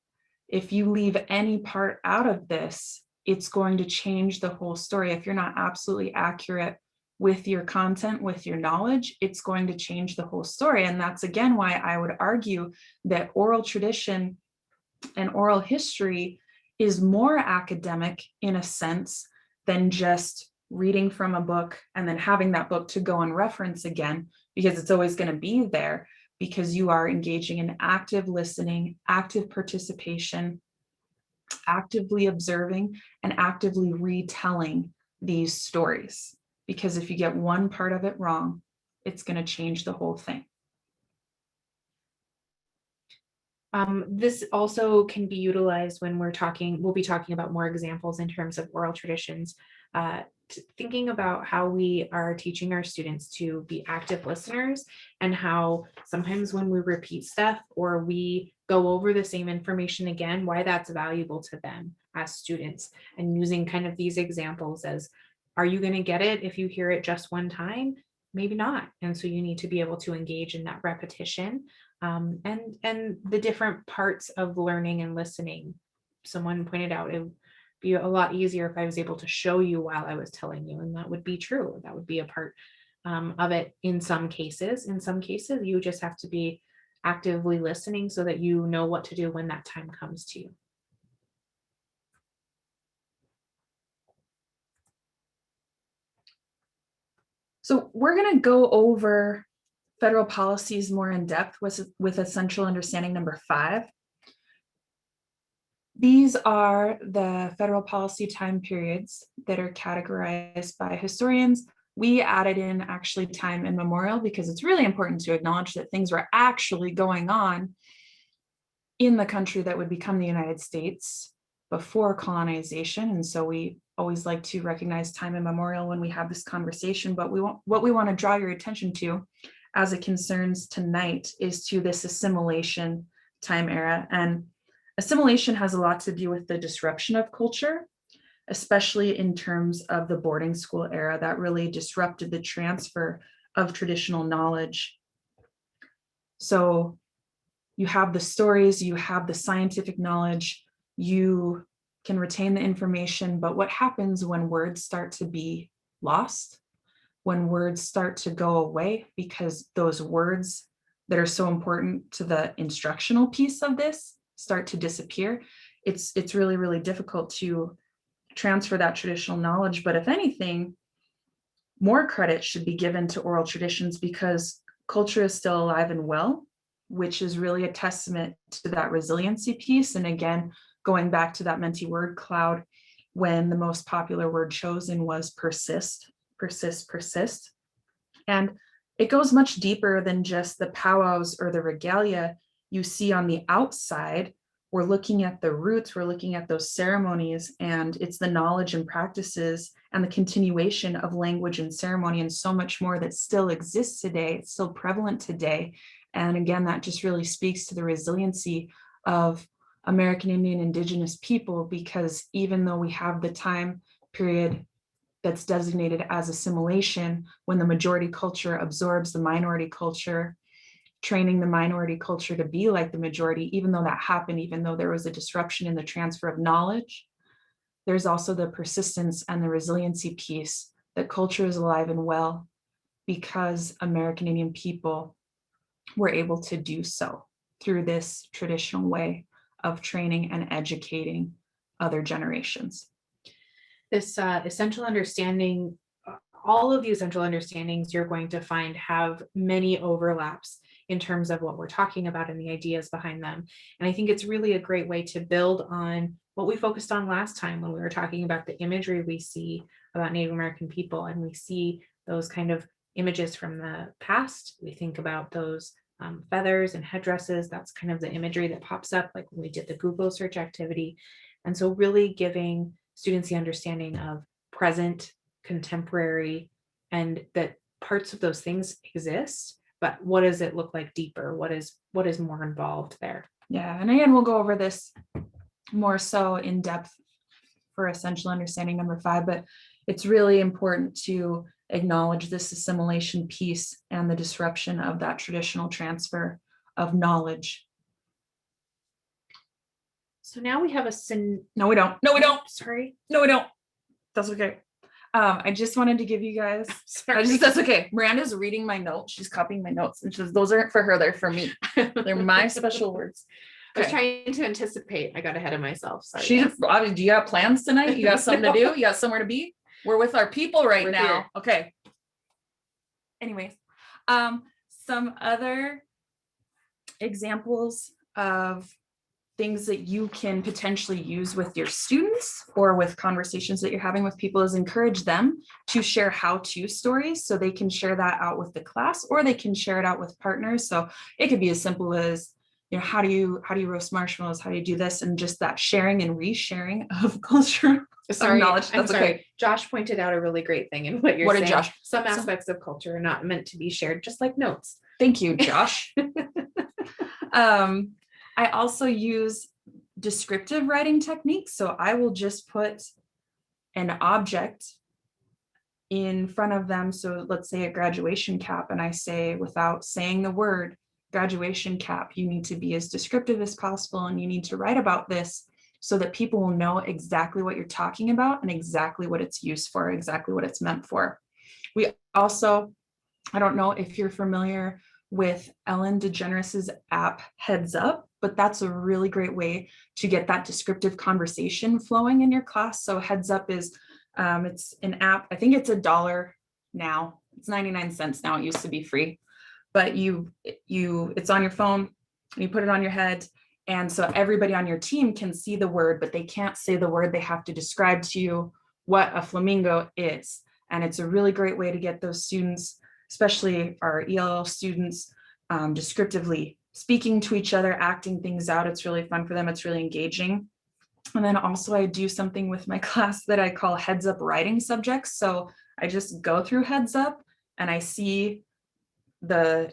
If you leave any part out of this, it's going to change the whole story. If you're not absolutely accurate with your content, with your knowledge, it's going to change the whole story. And that's again why I would argue that oral tradition and oral history is more academic in a sense than just reading from a book and then having that book to go and reference again, because it's always going to be there, because you are engaging in active listening, active participation, actively observing, and actively retelling these stories. Because if you get one part of it wrong, it's going to change the whole thing. This also can be utilized when we'll be talking about more examples in terms of oral traditions, thinking about how we are teaching our students to be active listeners, and how sometimes when we repeat stuff or we go over the same information again, why that's valuable to them as students, and using kind of these examples as, are you going to get it if you hear it just one time? Maybe not. And so you need to be able to engage in that repetition. And the different parts of learning and listening. Someone pointed out it would be a lot easier if I was able to show you while I was telling you, and that would be true. That would be a part of it in some cases. In some cases, you just have to be actively listening so that you know what to do when that time comes to you. So we're going to go over federal policies more in depth with essential understanding number 5. These are the federal policy time periods that are categorized by historians. We added in actually time immemorial because it's really important to acknowledge that things were actually going on in the country that would become the United States before colonization. And so we always like to recognize time immemorial when we have this conversation, but what we want to draw your attention to as it concerns tonight is to this assimilation time era. And Assimilation has a lot to do with the disruption of culture, especially in terms of the boarding school era that really disrupted the transfer of traditional knowledge. So you have the stories, you have the scientific knowledge, you can retain the information, but what happens when words start to be lost? When words start to go away, because those words that are so important to the instructional piece of this start to disappear, it's really, really difficult to transfer that traditional knowledge. But if anything, more credit should be given to oral traditions because culture is still alive and well, which is really a testament to that resiliency piece. And again, going back to that Menti word cloud, when the most popular word chosen was persist, persist, persist. And it goes much deeper than just the powwows or the regalia you see on the outside. We're looking at the roots, we're looking at those ceremonies, and it's the knowledge and practices and the continuation of language and ceremony and so much more that still exists today. It's still prevalent today. And again, that just really speaks to the resiliency of American Indian Indigenous people, because even though we have the time period that's designated as assimilation, when the majority culture absorbs the minority culture, training the minority culture to be like the majority, even though that happened, even though there was a disruption in the transfer of knowledge, there's also the persistence and the resiliency piece that culture is alive and well because American Indian people were able to do so through this traditional way of training and educating other generations. This essential understanding, all of the essential understandings you're going to find have many overlaps in terms of what we're talking about and the ideas behind them. And I think it's really a great way to build on what we focused on last time when we were talking about the imagery we see about Native American people, and we see those kind of images from the past. We think about those feathers and headdresses. That's kind of the imagery that pops up, like when we did the Google search activity. And so really giving students the understanding of present, contemporary, and that parts of those things exist, but what does it look like deeper? What is more involved there? Yeah, and again, we'll go over this more so in depth for essential understanding number 5, but it's really important to acknowledge this assimilation piece and the disruption of that traditional transfer of knowledge. So now we have No, we don't. No, we don't. Sorry. No, we don't. That's okay. I just wanted to give you guys, that's okay. Miranda's reading my notes. She's copying my notes and she says, those aren't for her, they're for me. They're my special words. I was trying to anticipate. I got ahead of myself. Sorry. Do you have plans tonight? You got something to do? You got somewhere to be? We're with our people right now. Here. Okay. Anyways, some other examples of things that you can potentially use with your students or with conversations that you're having with people is encourage them to share how-to stories, so they can share that out with the class, or they can share it out with partners. So it could be as simple as, you know, how do you roast marshmallows? How do you do this? And just that sharing and resharing of culture. Sorry, knowledge. That's sorry. Okay. Josh pointed out a really great thing in what you're saying. Did Josh? Some aspects of culture are not meant to be shared, just like notes. Thank you, Josh. I also use descriptive writing techniques. So I will just put an object in front of them. So let's say a graduation cap, and I say, without saying the word graduation cap, you need to be as descriptive as possible, and you need to write about this so that people will know exactly what you're talking about and exactly what it's used for, exactly what it's meant for. We also, I don't know if you're familiar with Ellen DeGeneres's app Heads Up, but that's a really great way to get that descriptive conversation flowing in your class. So Heads Up is, it's an app. I think it's $1 now. It's 99 cents now. It used to be free, but it's on your phone, you put it on your head. And so everybody on your team can see the word, but they can't say the word. They have to describe to you what a flamingo is. And it's a really great way to get those students, especially our ELL students, descriptively speaking to each other, acting things out. It's really fun for them. It's really engaging. And then also I do something with my class that I call Heads Up writing subjects. So I just go through Heads Up and I see the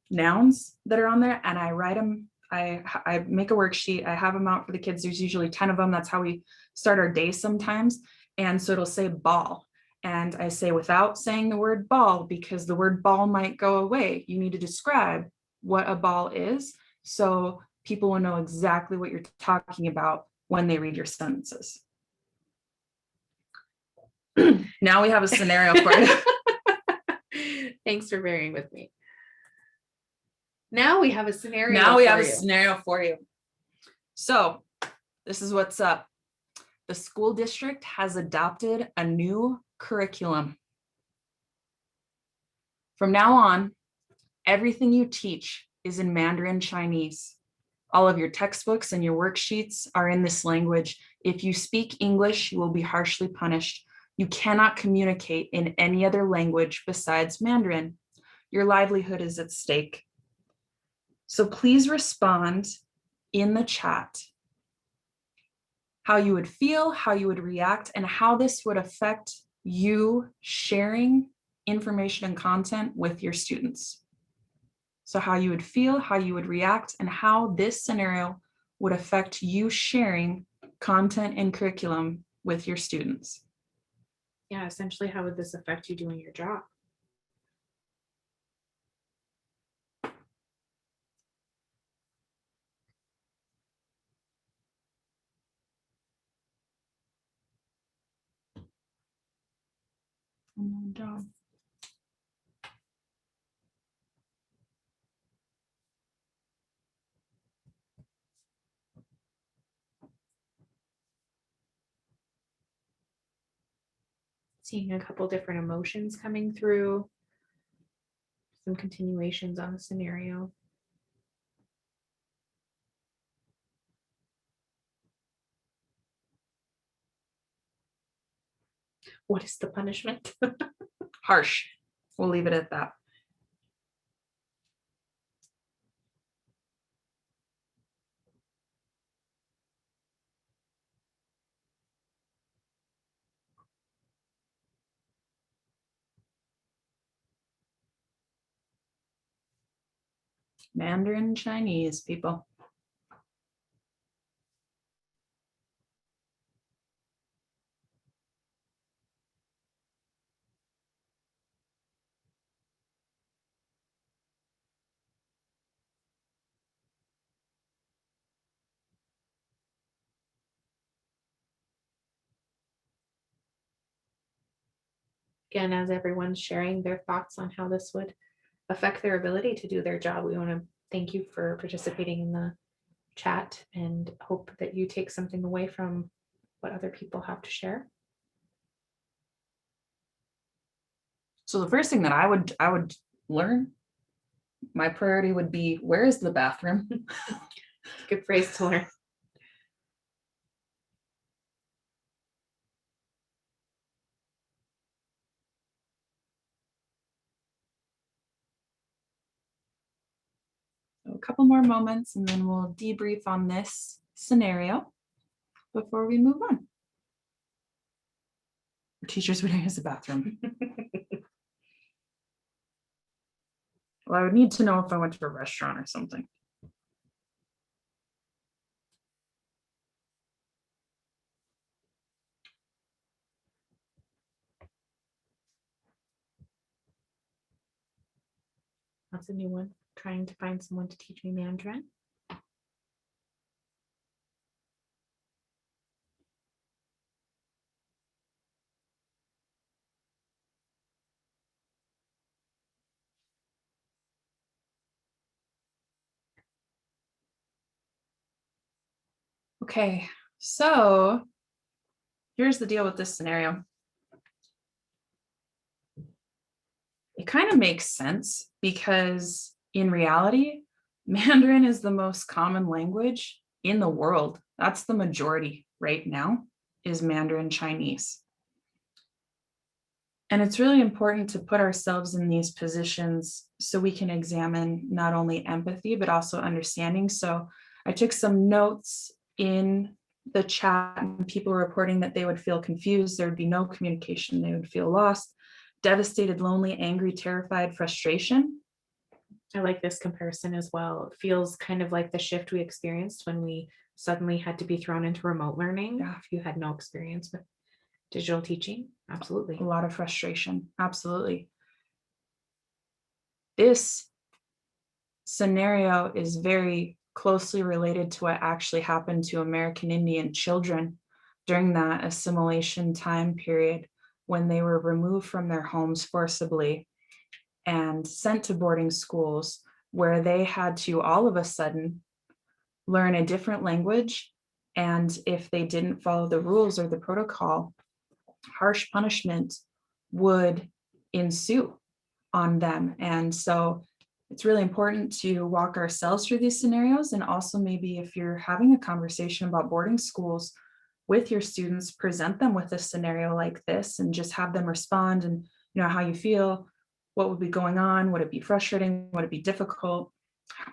nouns that are on there, and I write them I make a worksheet. I have them out for the kids. There's usually 10 of them. That's how we start our day sometimes. And so it'll say ball. And I say without saying the word ball, because the word ball might go away. You need to describe what a ball is so people will know exactly what you're talking about when they read your sentences. Now we have a scenario for you. Thanks for bearing with me. Now we have a scenario. For you. So this is what's up. The school district has adopted a new curriculum. From now on, everything you teach is in Mandarin Chinese. All of your textbooks and your worksheets are in this language. If you speak English, you will be harshly punished. You cannot communicate in any other language besides Mandarin. Your livelihood is at stake. So please respond in the chat how you would feel, how you would react, and how this would affect you sharing information and content with your students. So how you would feel, how you would react, and how this scenario would affect you sharing content and curriculum with your students. Yeah, essentially, how would this affect you doing your job? Job. Seeing a couple different emotions coming through, some continuations on the scenario. What is the punishment? Harsh. We'll leave it at that. Mandarin Chinese, people. Again, as everyone's sharing their thoughts on how this would affect their ability to do their job, we want to thank you for participating in the chat and hope that you take something away from what other people have to share. So the first thing that I would learn, my priority would be, where is the bathroom? Good phrase to learn. So a couple more moments and then we'll debrief on this scenario before we move on. Our teachers would use the bathroom. Well, I would need to know if I went to a restaurant or something. That's a new one. Trying to find someone to teach me Mandarin. Okay, so here's the deal with this scenario. It kind of makes sense because in reality, Mandarin is the most common language in the world. That's the majority right now, is Mandarin Chinese. And it's really important to put ourselves in these positions so we can examine not only empathy, but also understanding. So I took some notes in the chat and people reporting that they would feel confused. There would be no communication. They would feel lost, devastated, lonely, angry, terrified, frustration. I like this comparison as well. It feels kind of like the shift we experienced when we suddenly had to be thrown into remote learning. Yeah. If you had no experience with digital teaching, absolutely. A lot of frustration. Absolutely. This scenario is very closely related to what actually happened to American Indian children during that assimilation time period when they were removed from their homes forcibly and sent to boarding schools where they had to all of a sudden learn a different language. And if they didn't follow the rules or the protocol, harsh punishment would ensue on them. And so it's really important to walk ourselves through these scenarios. And also, maybe if you're having a conversation about boarding schools with your students, present them with a scenario like this and just have them respond and, how you feel, what would be going on, would it be frustrating, would it be difficult,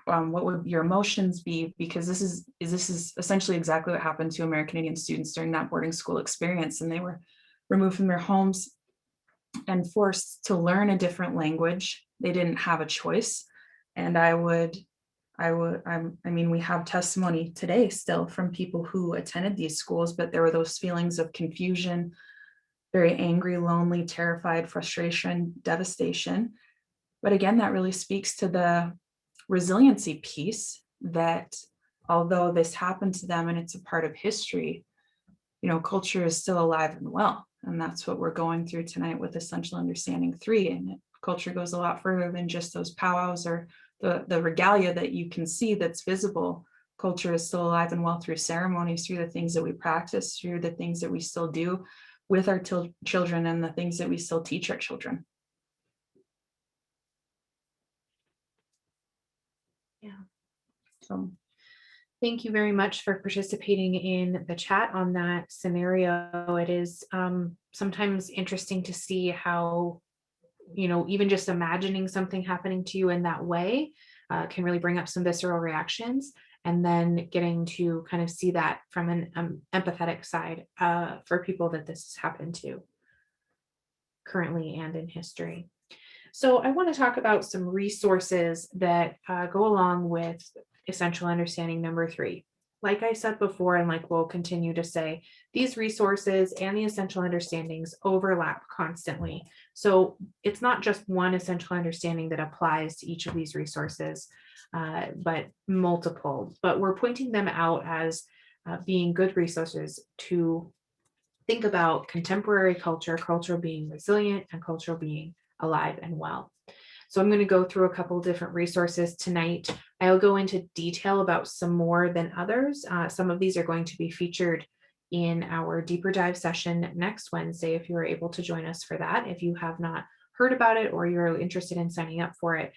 what would your emotions be? Because this is essentially exactly what happened to American Indian students during that boarding school experience. And they were removed from their homes and forced to learn a different language. They didn't have a choice. And we have testimony today still from people who attended these schools, but there were those feelings of confusion, very angry, lonely, terrified, frustration, devastation. But again, that really speaks to the resiliency piece that although this happened to them and it's a part of history, culture is still alive and well. And that's what we're going through tonight with Essential Understanding 3. And culture goes a lot further than just those powwows or the regalia that you can see that's visible. Culture is still alive and well through ceremonies, through the things that we practice, through the things that we still do with our children, and the things that we still teach our children. Yeah. So thank you very much for participating in the chat on that scenario. It is sometimes interesting to see how, even just imagining something happening to you in that way can really bring up some visceral reactions. And then getting to kind of see that from an empathetic side for people that this has happened to currently and in history. So I want to talk about some resources that go along with Essential Understanding number 3. Like I said before, and like we'll continue to say, these resources and the essential understandings overlap constantly. So it's not just one essential understanding that applies to each of these resources, but multiple. But we're pointing them out as being good resources to think about contemporary culture being resilient and culture being alive and well. So I'm going to go through a couple of different resources tonight. I'll go into detail about some more than others. Some of these are going to be featured in our deeper dive session next Wednesday, if you are able to join us for that. If you have not heard about it or you're interested in signing up for it,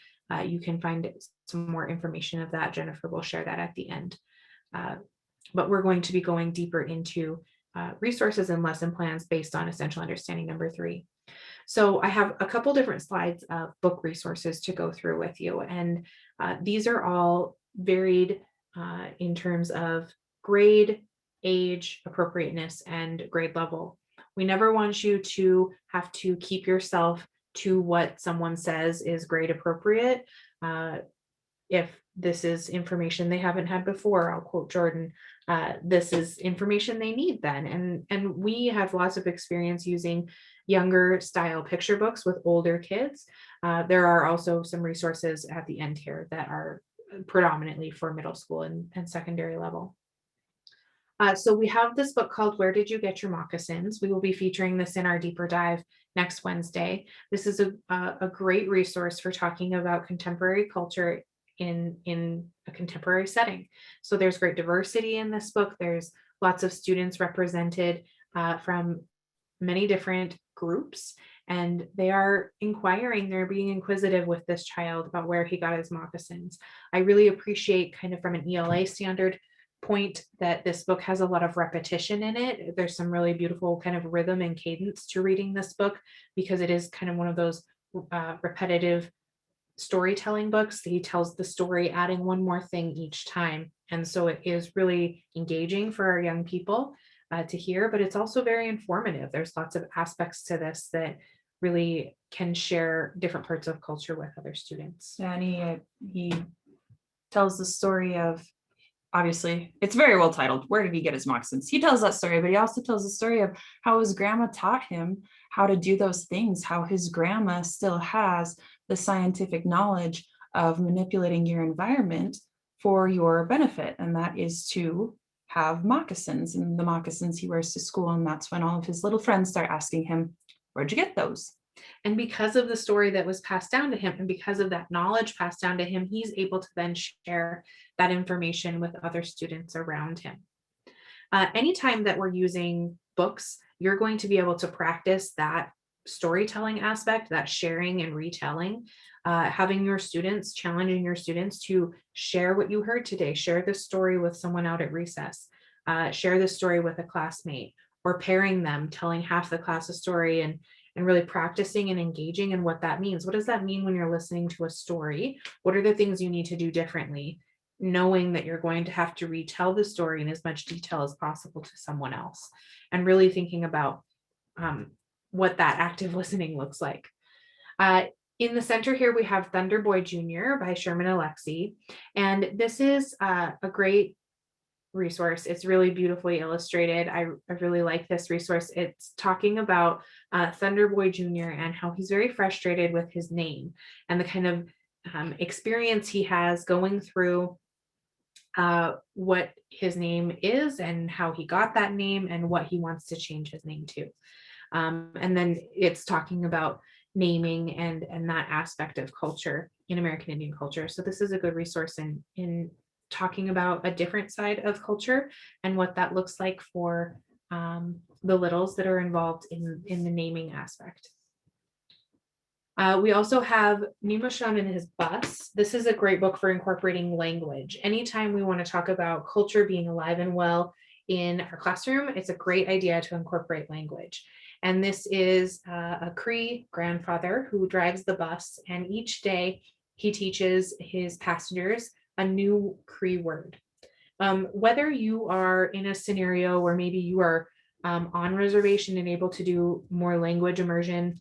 you can find some more information of that. Jennifer will share that at the end. But we're going to be going deeper into resources and lesson plans based on Essential Understanding number 3. So I have a couple different slides of book resources to go through with you. And these are all varied in terms of grade, age, appropriateness, and grade level. We never want you to have to keep yourself to what someone says is grade appropriate. If this is information they haven't had before, I'll quote Jordan, this is information they need then. And we have lots of experience using younger style picture books with older kids. There are also some resources at the end here that are predominantly for middle school and secondary level. So we have this book called Where Did You Get Your Moccasins? We will be featuring this in our deeper dive next Wednesday. This is a great resource for talking about contemporary culture in a contemporary setting. So there's great diversity in this book. There's lots of students represented from many different groups, and they are inquiring, they're being inquisitive with this child about where he got his moccasins. I really appreciate, kind of from an ELA standard point, that this book has a lot of repetition in it. There's some really beautiful kind of rhythm and cadence to reading this book, because it is kind of one of those repetitive storytelling books. He tells the story adding one more thing each time, and so it is really engaging for our young people to hear, but it's also very informative. There's lots of aspects to this that really can share different parts of culture with other students. And he tells the story of, obviously, it's very well titled, Where Did He Get His Moccasins? He tells that story, but he also tells the story of how his grandma taught him how to do those things, how his grandma still has the scientific knowledge of manipulating your environment for your benefit. And that is to have moccasins, and the moccasins he wears to school. And that's when all of his little friends start asking him, where'd you get those? And because of the story that was passed down to him, and because of that knowledge passed down to him, he's able to then share that information with other students around him. Anytime that we're using books, you're going to be able to practice that storytelling aspect, that sharing and retelling, having your students, challenging your students to share what you heard today, share this story with someone out at recess, share this story with a classmate, or pairing them, telling half the class a story and really practicing and engaging in what that means. What does that mean when you're listening to a story? What are the things you need to do differently? Knowing that you're going to have to retell the story in as much detail as possible to someone else, and really thinking about what that active listening looks like. In the center here, we have Thunder Boy Jr. by Sherman Alexie. And this is a great resource. It's really beautifully illustrated. I really like this resource. It's talking about Thunder Boy Jr. and how he's very frustrated with his name and the kind of experience he has going through what his name is and how he got that name and what he wants to change his name to. And then it's talking about naming and that aspect of culture in American Indian culture. So this is a good resource in talking about a different side of culture and what that looks like for the littles that are involved in the naming aspect. We also have Nimasham in his bus. This is a great book for incorporating language. Anytime we want to talk about culture being alive and well in our classroom, it's a great idea to incorporate language. And this is a Cree grandfather who drives the bus, and each day he teaches his passengers a new Cree word. Whether you are in a scenario where maybe you are on reservation and able to do more language immersion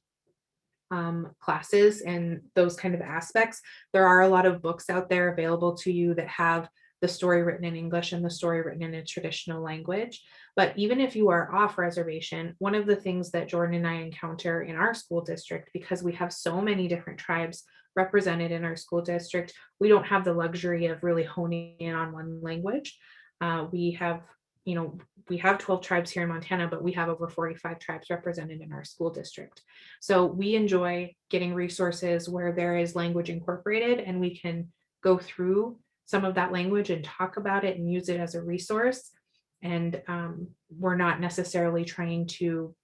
classes and those kind of aspects, there are a lot of books out there available to you that have the story written in English and the story written in a traditional language. But even if you are off reservation, one of the things that Jordan and I encounter in our school district, because we have so many different tribes represented in our school district, we don't have the luxury of really honing in on one language. We have 12 tribes here in Montana, but we have over 45 tribes represented in our school district. So we enjoy getting resources where there is language incorporated and we can go through some of that language and talk about it and use it as a resource. And we're not necessarily trying to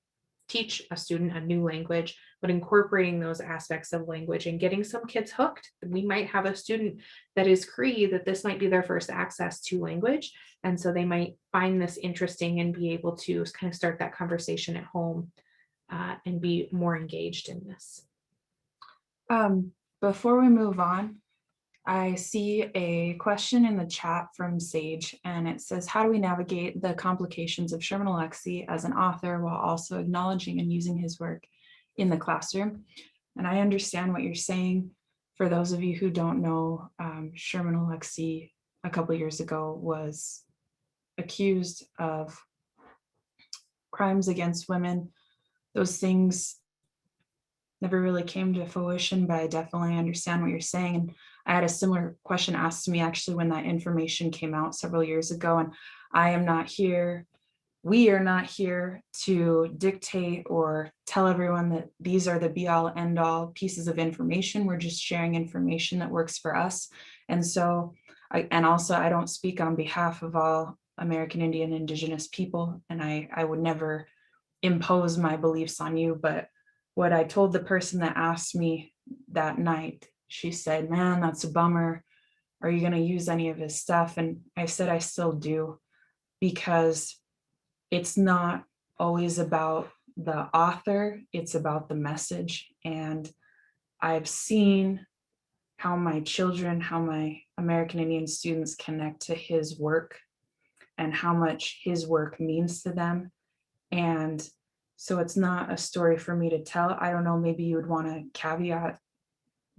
teach a student a new language, but incorporating those aspects of language and getting some kids hooked. We might have a student that is Cree, that this might be their first access to language. And so they might find this interesting and be able to kind of start that conversation at home and be more engaged in this. Before we move on, I see a question in the chat from Sage, and it says, how do we navigate the complications of Sherman Alexie as an author while also acknowledging and using his work in the classroom? And I understand what you're saying. For those of you who don't know, Sherman Alexie a couple of years ago was accused of crimes against women. Those things never really came to fruition, but I definitely understand what you're saying. And I had a similar question asked to me actually when that information came out several years ago, and we are not here to dictate or tell everyone that these are the be all end all pieces of information. We're just sharing information that works for us. And so, I don't speak on behalf of all American Indian Indigenous people, and I would never impose my beliefs on you. But what I told the person that asked me that night, she said, man, that's a bummer. Are you going to use any of his stuff? And I said, I still do, because it's not always about the author, it's about the message. And I've seen how my children, how my American Indian students connect to his work and how much his work means to them. And So it's not a story for me to tell. I don't know, maybe you would want to caveat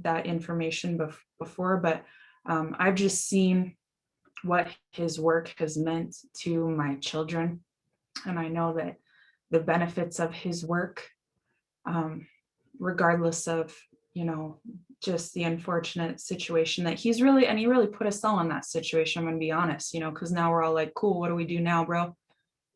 that information before, but I've just seen what his work has meant to my children. And I know that the benefits of his work, regardless of, just the unfortunate situation that he really put us all in that situation. I'm going to be honest, because now we're all like, cool, what do we do now, bro?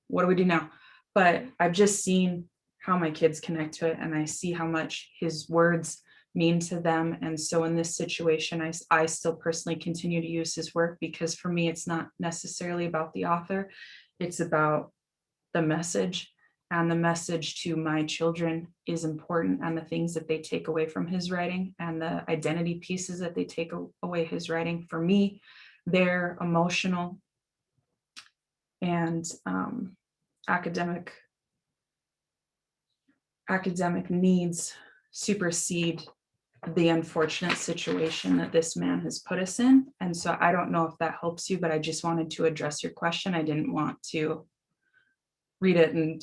What do we do now? But I've just seen how my kids connect to it, and I see how much his words mean to them. And so in this situation, I still personally continue to use his work, because for me, it's not necessarily about the author. It's about the message, and the message to my children is important, and the things that they take away from his writing and the identity pieces that they take away his writing. For me, they're emotional and academic needs supersede the unfortunate situation that this man has put us in. And so I don't know if that helps you, but I just wanted to address your question. I didn't want to read it and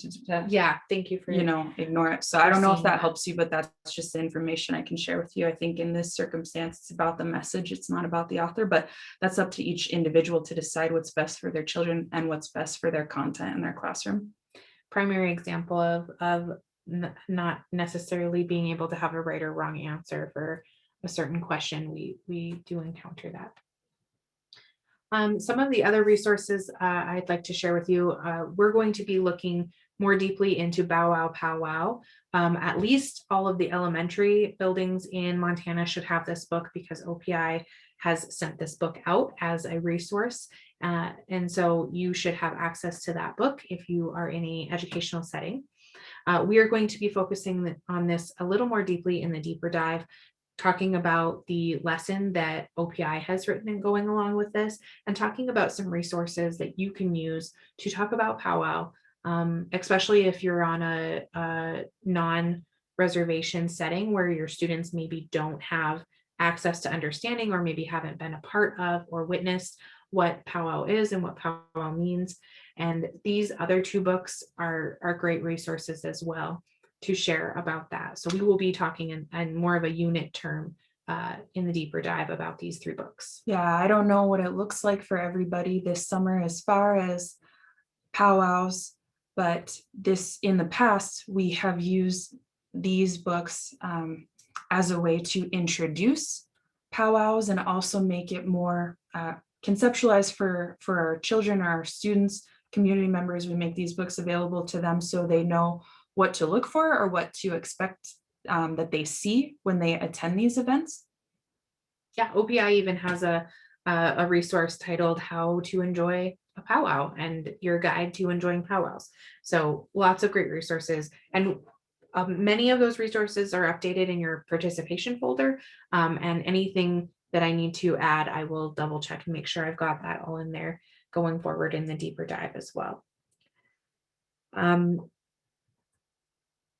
Yeah, thank you for ignore it. So I don't know if seeing that that. helps you, but that's just the information I can share with you. I think in this circumstance, it's about the message. It's not about the author, but that's up to each individual to decide what's best for their children and what's best for their content in their classroom. Primary example of not necessarily being able to have a right or wrong answer for a certain question. We do encounter that. Some of the other resources I'd like to share with you, we're going to be looking more deeply into Bow Wow Powwow. At least all of the elementary buildings in Montana should have this book, because OPI has sent this book out as a resource. And so you should have access to that book if you are in an educational setting. We are going to be focusing on this a little more deeply in the deeper dive, talking about the lesson that OPI has written and going along with this, and talking about some resources that you can use to talk about powwow, especially if you're on a non-reservation setting where your students maybe don't have access to understanding, or maybe haven't been a part of or witnessed what powwow is and what powwow means. And these other two books are great resources as well to share about that. So we will be talking in more of a unit term in the deeper dive about these three books. Yeah, I don't know what it looks like for everybody this summer as far as powwows, but in the past, we have used these books as a way to introduce powwows and also make it more conceptualized for our children, our students, community members. We make these books available to them so they know what to look for or what to expect that they see when they attend these events. Yeah, OPI even has a resource titled How to Enjoy a Powwow and Your Guide to Enjoying Powwows. So lots of great resources. And many of those resources are updated in your participation folder. And anything that I need to add, I will double check and make sure I've got that all in there going forward in the deeper dive as well.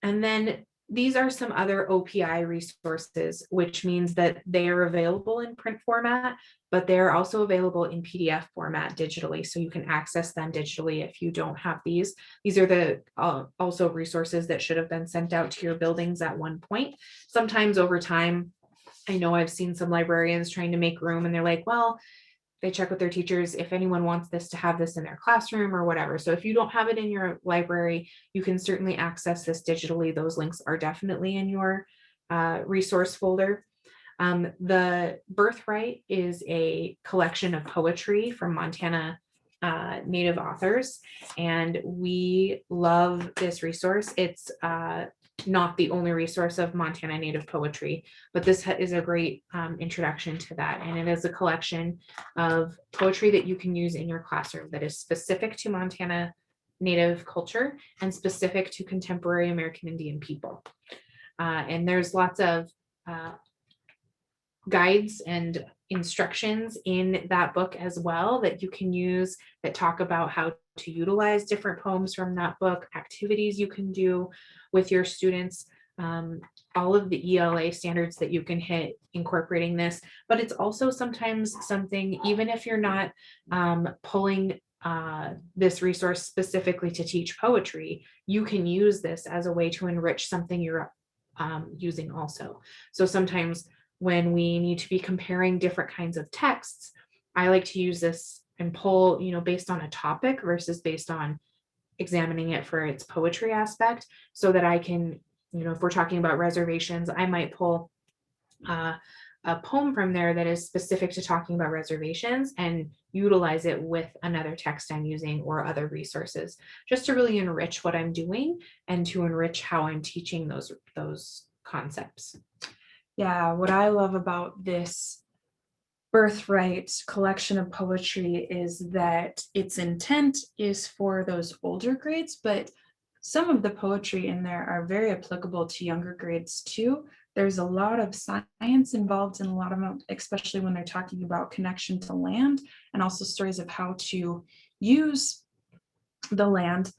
And then these are some other OPI resources, which means that they are available in print format, but they're also available in PDF format digitally. So you can access them digitally if you don't have these. These are the also resources that should have been sent out to your buildings at one point. Sometimes over time, I know I've seen some librarians trying to make room, and they're like, well, they check with their teachers if anyone wants this to have this in their classroom or whatever. So if you don't have it in your library, you can certainly access this digitally. Those links are definitely in your resource folder. The Birthright is a collection of poetry from Montana Native authors, and we love this resource. It's not the only resource of Montana Native poetry, but this is a great introduction to that. And it is a collection of poetry that you can use in your classroom that is specific to Montana Native culture and specific to contemporary American Indian people. And there's lots of guides and instructions in that book as well that you can use that talk about how to utilize different poems from that book, activities you can do with your students, all of the ELA standards that you can hit incorporating this. But it's also sometimes something, even if you're not pulling this resource specifically to teach poetry, you can use this as a way to enrich something you're using also. So sometimes when we need to be comparing different kinds of texts, I like to use this and pull, based on a topic versus based on examining it for its poetry aspect, so that I can, if we're talking about reservations, I might pull a poem from there that is specific to talking about reservations and utilize it with another text I'm using or other resources, just to really enrich what I'm doing and to enrich how I'm teaching those concepts. Yeah, what I love about this Birthright collection of poetry is that its intent is for those older grades, but some of the poetry in there are very applicable to younger grades too. There's a lot of science involved in a lot of them, especially when they're talking about connection to land, and also stories of how to use the land.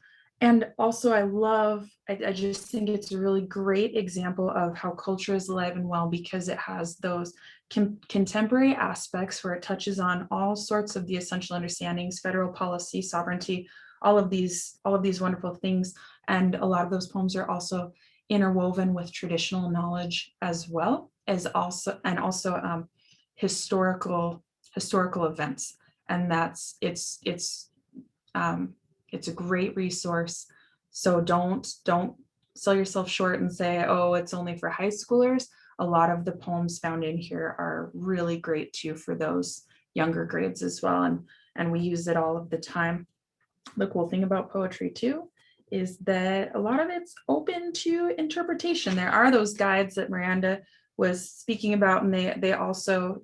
And also I just think it's a really great example of how culture is alive and well, because it has those contemporary aspects where it touches on all sorts of the essential understandings, federal policy, sovereignty, all of these wonderful things. And a lot of those poems are also interwoven with traditional knowledge as well as also historical events. And it's a great resource. So don't sell yourself short and say, oh, it's only for high schoolers. A lot of the poems found in here are really great too for those younger grades as well. And we use it all of the time. The cool thing about poetry too is that a lot of it's open to interpretation. There are those guides that Miranda was speaking about, and they also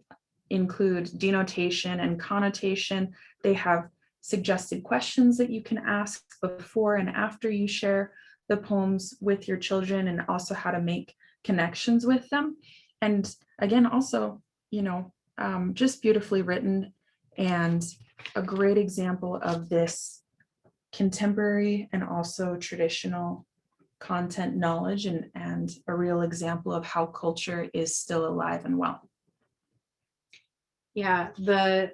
include denotation and connotation. They have suggested questions that you can ask before and after you share the poems with your children, and also how to make connections with them. And again, also, just beautifully written, and a great example of this contemporary and also traditional content knowledge, and a real example of how culture is still alive and well. Yeah, the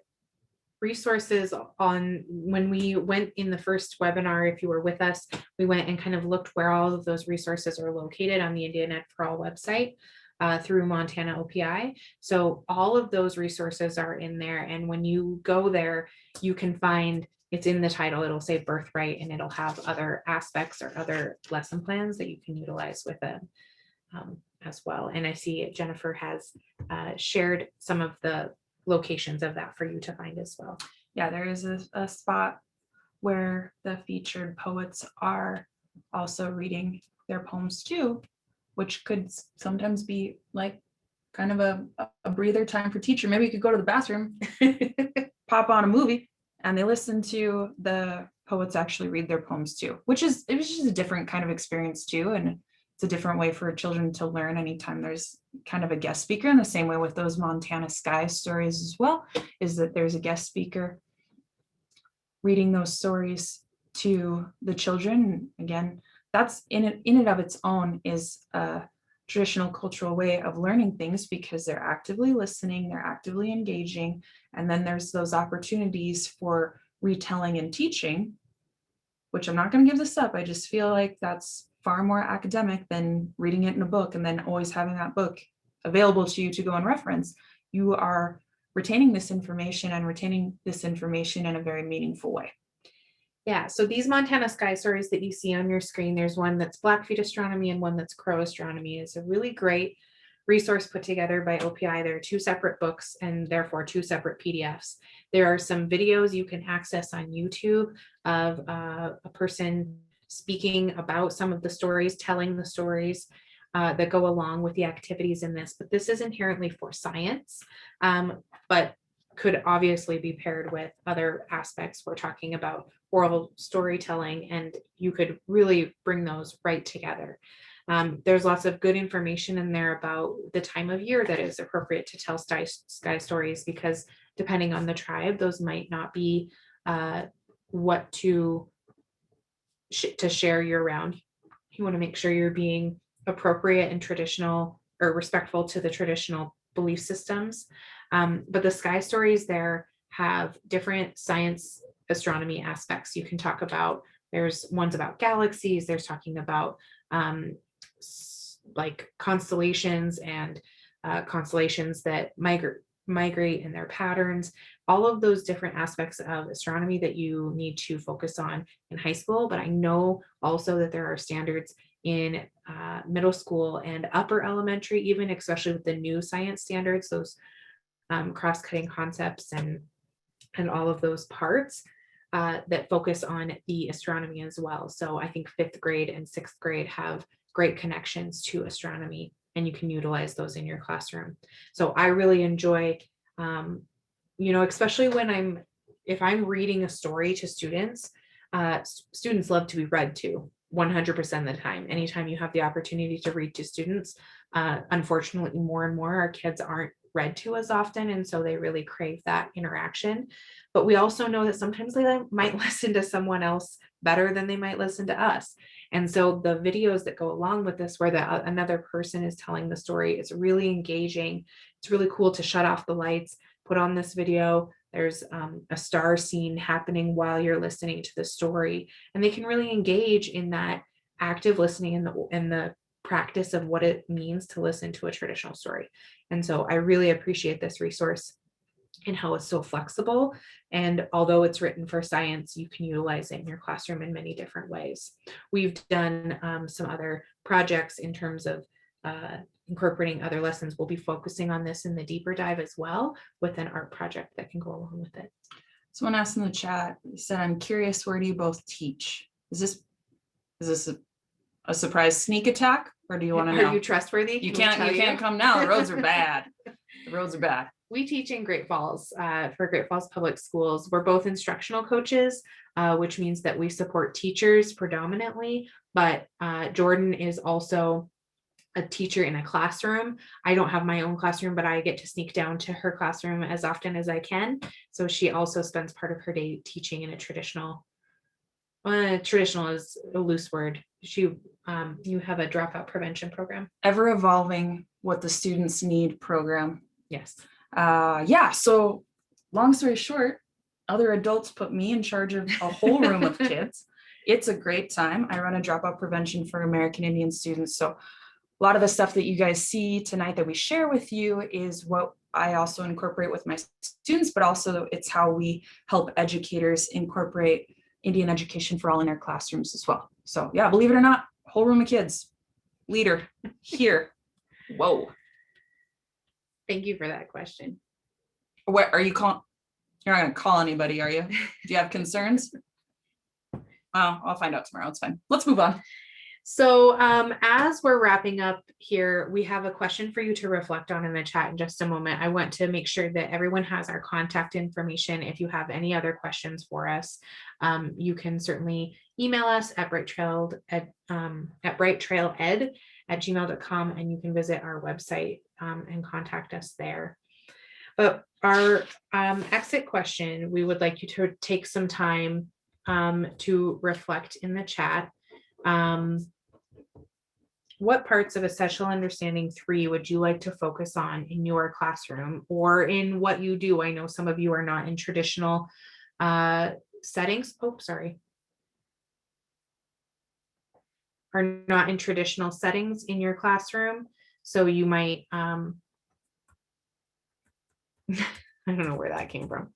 resources on, when we went in the first webinar, if you were with us, we went and kind of looked where all of those resources are located on the Indian Ed for All website through Montana OPI. So all of those resources are in there. And when you go there, you can find, it's in the title, it'll say Birthright, and it'll have other aspects or other lesson plans that you can utilize with it as well. And I see Jennifer has shared some of the locations of that for you to find as well. Yeah, there is a spot where the featured poets are also reading their poems too, which could sometimes be like kind of a breather time for teacher. Maybe you could go to the bathroom, pop on a movie, and they listen to the poets actually read their poems too, which is just a different kind of experience too. And it's a different way for children to learn anytime there's kind of a guest speaker. In the same way with those Montana sky stories as well, is that there's a guest speaker reading those stories to the children. Again, that's in and of its own is a traditional cultural way of learning things, because they're actively listening, they're actively engaging. And then there's those opportunities for retelling and teaching, which I'm not going to give this up. I just feel like that's far more academic than reading it in a book and then always having that book available to you to go and reference. You are retaining this information in a very meaningful way. Yeah, so these Montana sky stories that you see on your screen, there's one that's Blackfeet astronomy and one that's crow astronomy. It's a really great resource put together by OPI. There are two separate books and therefore two separate PDFs. There are some videos you can access on YouTube of a person speaking about some of the stories, telling the stories that go along with the activities in this. But this is inherently for science, but could obviously be paired with other aspects. We're talking about oral storytelling, and you could really bring those right together. There's lots of good information in there about the time of year that is appropriate to tell sky stories, because depending on the tribe, those might not be what to share year round. You want to make sure you're being appropriate and traditional or respectful to the traditional belief systems. But the sky stories there have different science astronomy aspects. You can talk about, there's ones about galaxies, there's talking about like constellations and constellations that migrate in their patterns, all of those different aspects of astronomy that you need to focus on in high school. But I know also that there are standards in middle school and upper elementary, even, especially with the new science standards, those cross-cutting concepts and all of those parts that focus on the astronomy as well. So I think 5th grade and 6th grade have great connections to astronomy, and you can utilize those in your classroom. So I really enjoy, especially when if I'm reading a story to students, students love to be read to 100% of the time. Anytime you have the opportunity to read to students, unfortunately, more and more our kids aren't read to as often, and so they really crave that interaction. But we also know that sometimes they might listen to someone else better than they might listen to us. And so the videos that go along with this, where another person is telling the story, is really engaging. It's really cool to shut off the lights, put on this video. There's a star scene happening while you're listening to the story, and they can really engage in that active listening in the practice of what it means to listen to a traditional story. And so I really appreciate this resource and how it's so flexible. And although it's written for science, you can utilize it in your classroom in many different ways. We've done some other projects in terms of incorporating other lessons. We'll be focusing on this in the deeper dive as well, with an art project that can go along with it. Someone asked in the chat, he said, I'm curious, where do you both teach? Is this a surprise sneak attack, or do you want to know? Are you trustworthy? You can't come now. The roads are bad. The roads are bad. We teach in Great Falls for Great Falls Public Schools. We're both instructional coaches, which means that we support teachers predominantly, but Jordan is also a teacher in a classroom. I don't have my own classroom, but I get to sneak down to her classroom as often as I can. So she also spends part of her day teaching in a traditional is a loose word. You have a dropout prevention program. Ever evolving what the students need program. Yes. So long story short, other adults put me in charge of a whole room of kids. It's a great time. I run a dropout prevention for American Indian students. So a lot of the stuff that you guys see tonight that we share with you is what I also incorporate with my students, but also it's how we help educators incorporate Indian education for all in our classrooms as well. So yeah, believe it or not, whole room of kids. Leader here. Whoa. Thank you for that question. What are you calling? You're not going to call anybody, are you? Do you have concerns? I'll find out tomorrow. It's fine. Let's move on. So as we're wrapping up here, we have a question for you to reflect on in the chat in just a moment. I want to make sure that everyone has our contact information. If you have any other questions for us, you can certainly email us at brighttrailed@gmail.com, and you can visit our website and contact us there. But our exit question, we would like you to take some time to reflect in the chat. What parts of Essential Understanding 3 would you like to focus on in your classroom or in what you do? I know some of you are not in traditional settings. Are not in traditional settings in your classroom. So you might, I don't know where that came from.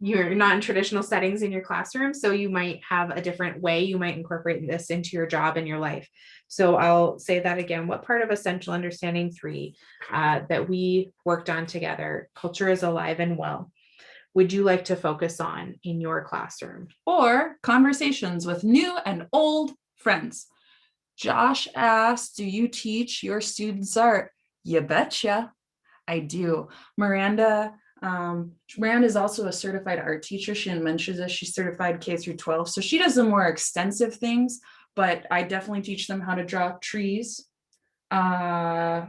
You're not in traditional settings in your classroom, so you might have a different way you might incorporate this into your job and your life. So I'll say that again. What part of Essential Understanding 3 that we worked on together, Culture is Alive and Well, would you like to focus on in your classroom? Or conversations with new and old friends. Josh asked, do you teach your students art? You betcha. I do. Miranda is also a certified art teacher. She mentions this. She's certified K through 12. So she does the more extensive things, but I definitely teach them how to draw trees. So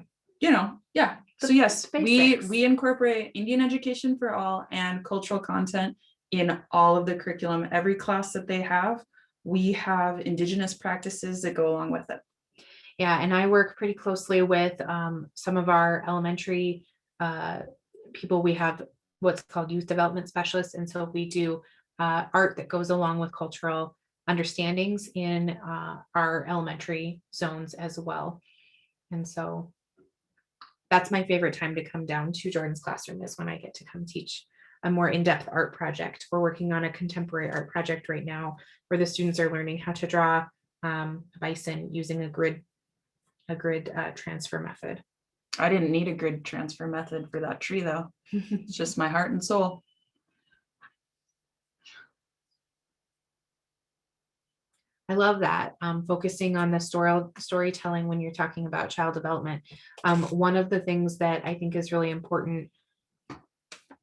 yes, we incorporate Indian education for all and cultural content in all of the curriculum. Every class that they have, we have Indigenous practices that go along with it. Yeah, and I work pretty closely with some of our elementary people. We have what's called youth development specialists. And so we do art that goes along with cultural understandings in our elementary zones as well. And so that's my favorite time to come down to Jordan's classroom, is when I get to come teach a more in-depth art project. We're working on a contemporary art project right now where the students are learning how to draw bison using a grid transfer method. I didn't need a grid transfer method for that tree though. It's just my heart and soul. I love that, focusing on the storytelling when you're talking about child development. One of the things that I think is really important,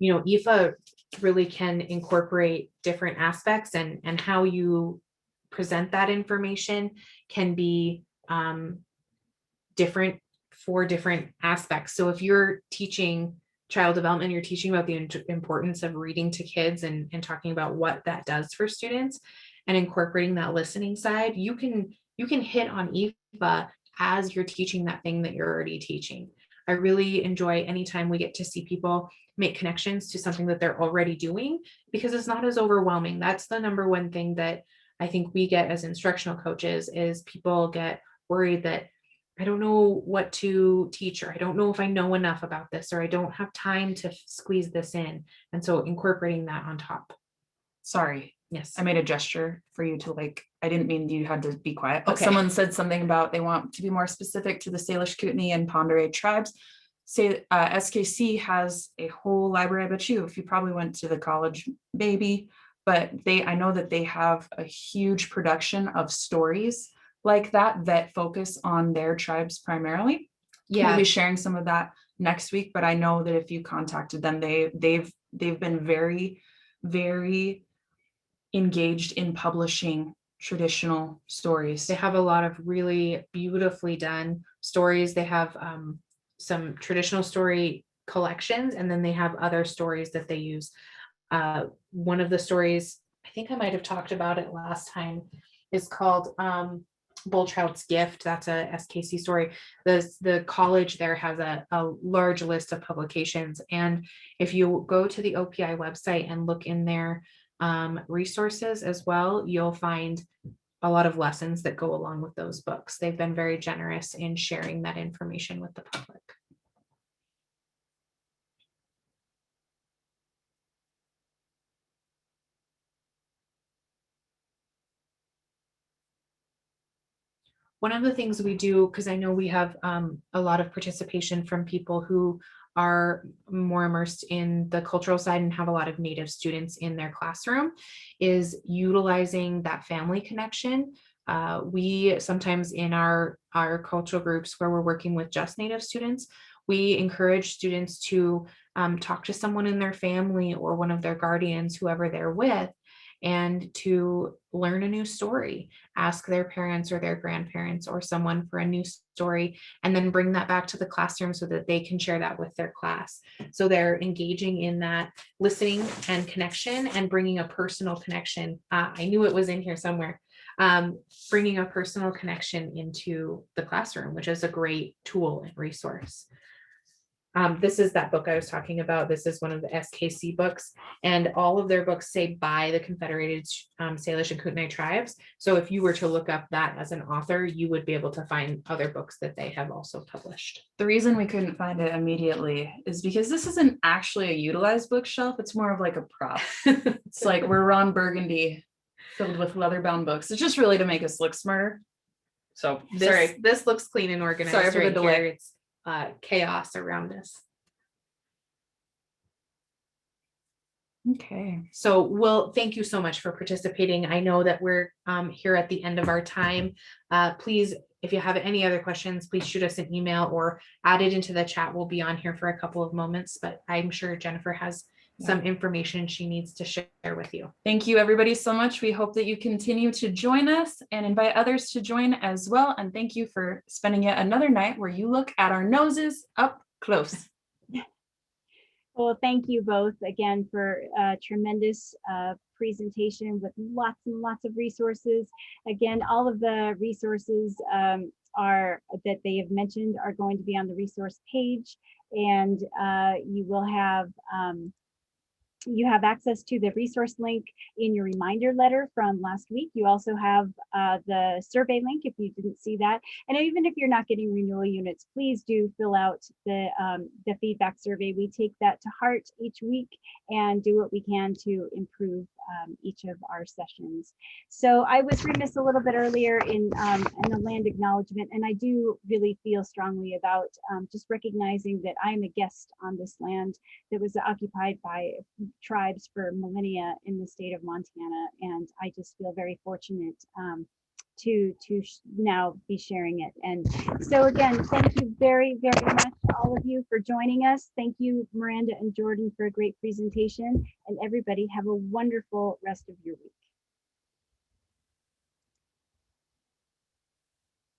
IFA really can incorporate different aspects, and how you present that information can be different for different aspects. So if you're teaching child development, you're teaching about the importance of reading to kids and talking about what that does for students and incorporating that listening side, you can hit on IFA as you're teaching that thing that you're already teaching. I really enjoy anytime we get to see people make connections to something that they're already doing, because it's not as overwhelming. That's the number one thing that I think we get as instructional coaches, is people get worried that I don't know what to teach, or I don't know if I know enough about this, or I don't have time to squeeze this in. And so incorporating that on top. Sorry. Yes. I made a gesture for you to I didn't mean you had to be quiet, but Okay. Someone said something about they want to be more specific to the Salish Kootenai and Pend Oreille tribes. Say SKC has a whole library. I bet you, if you probably went to the college, maybe, but I know that they have a huge production of stories like that focus on their tribes primarily. Yeah. We'll be sharing some of that next week, but I know that if you contacted them, they've been very, very engaged in publishing traditional stories. They have a lot of really beautifully done stories. They have some traditional story collections, and then they have other stories that they use. One of the stories, I think I might have talked about it last time, is called Bull Trout's Gift. That's a SKC story. The college there has a large list of publications, and if you go to the OPI website and look in their resources as well, you'll find a lot of lessons that go along with those books. They've been very generous in sharing that information with the public. One of the things we do, because I know we have a lot of participation from people who are more immersed in the cultural side and have a lot of Native students in their classroom, is utilizing that family connection. We sometimes in our cultural groups where we're working with just Native students, we encourage students to talk to someone in their family or one of their guardians, whoever they're with, and to learn a new story, ask their parents or their grandparents or someone for a new story, and then bring that back to the classroom so that they can share that with their class. So they're engaging in that listening and connection and bringing a personal connection. I knew it was in here somewhere. Bringing a personal connection into the classroom, which is a great tool and resource. This is that book I was talking about. This is one of the SKC books, and all of their books say by the Confederated Salish and Kootenai tribes. So if you were to look up that as an author, you would be able to find other books that they have also published. The reason we couldn't find it immediately is because this isn't actually a utilized bookshelf. It's more of like a prop. It's like we're Ron Burgundy filled with leather-bound books. It's just really to make us look smarter. So this looks clean and organized. Sorry for the delay. Here. It's chaos around us. Okay. So, well, thank you so much for participating. I know that we're here at the end of our time. Please, if you have any other questions, please shoot us an email or add it into the chat. We'll be on here for a couple of moments, but I'm sure Jennifer has some information she needs to share with you. Thank you, everybody, so much. We hope that you continue to join us and invite others to join as well. And thank you for spending yet another night where you look at our noses up close. Well, thank you both again for a tremendous presentation with lots and lots of resources. Again, all of the resources that they have mentioned are going to be on the resource page, and you will have You have access to the resource link in your reminder letter from last week. You also have the survey link if you didn't see that. And even if you're not getting renewal units, please do fill out the feedback survey. We take that to heart each week and do what we can to improve each of our sessions. So I was remiss a little bit earlier in the land acknowledgement, and I do really feel strongly about just recognizing that I'm a guest on this land that was occupied by tribes for millennia in the state of Montana, and I just feel very fortunate to now be sharing it. And so again, thank you very, very much, all of you, for joining us. Thank you, Miranda and Jordan, for a great presentation, and everybody have a wonderful rest of your week.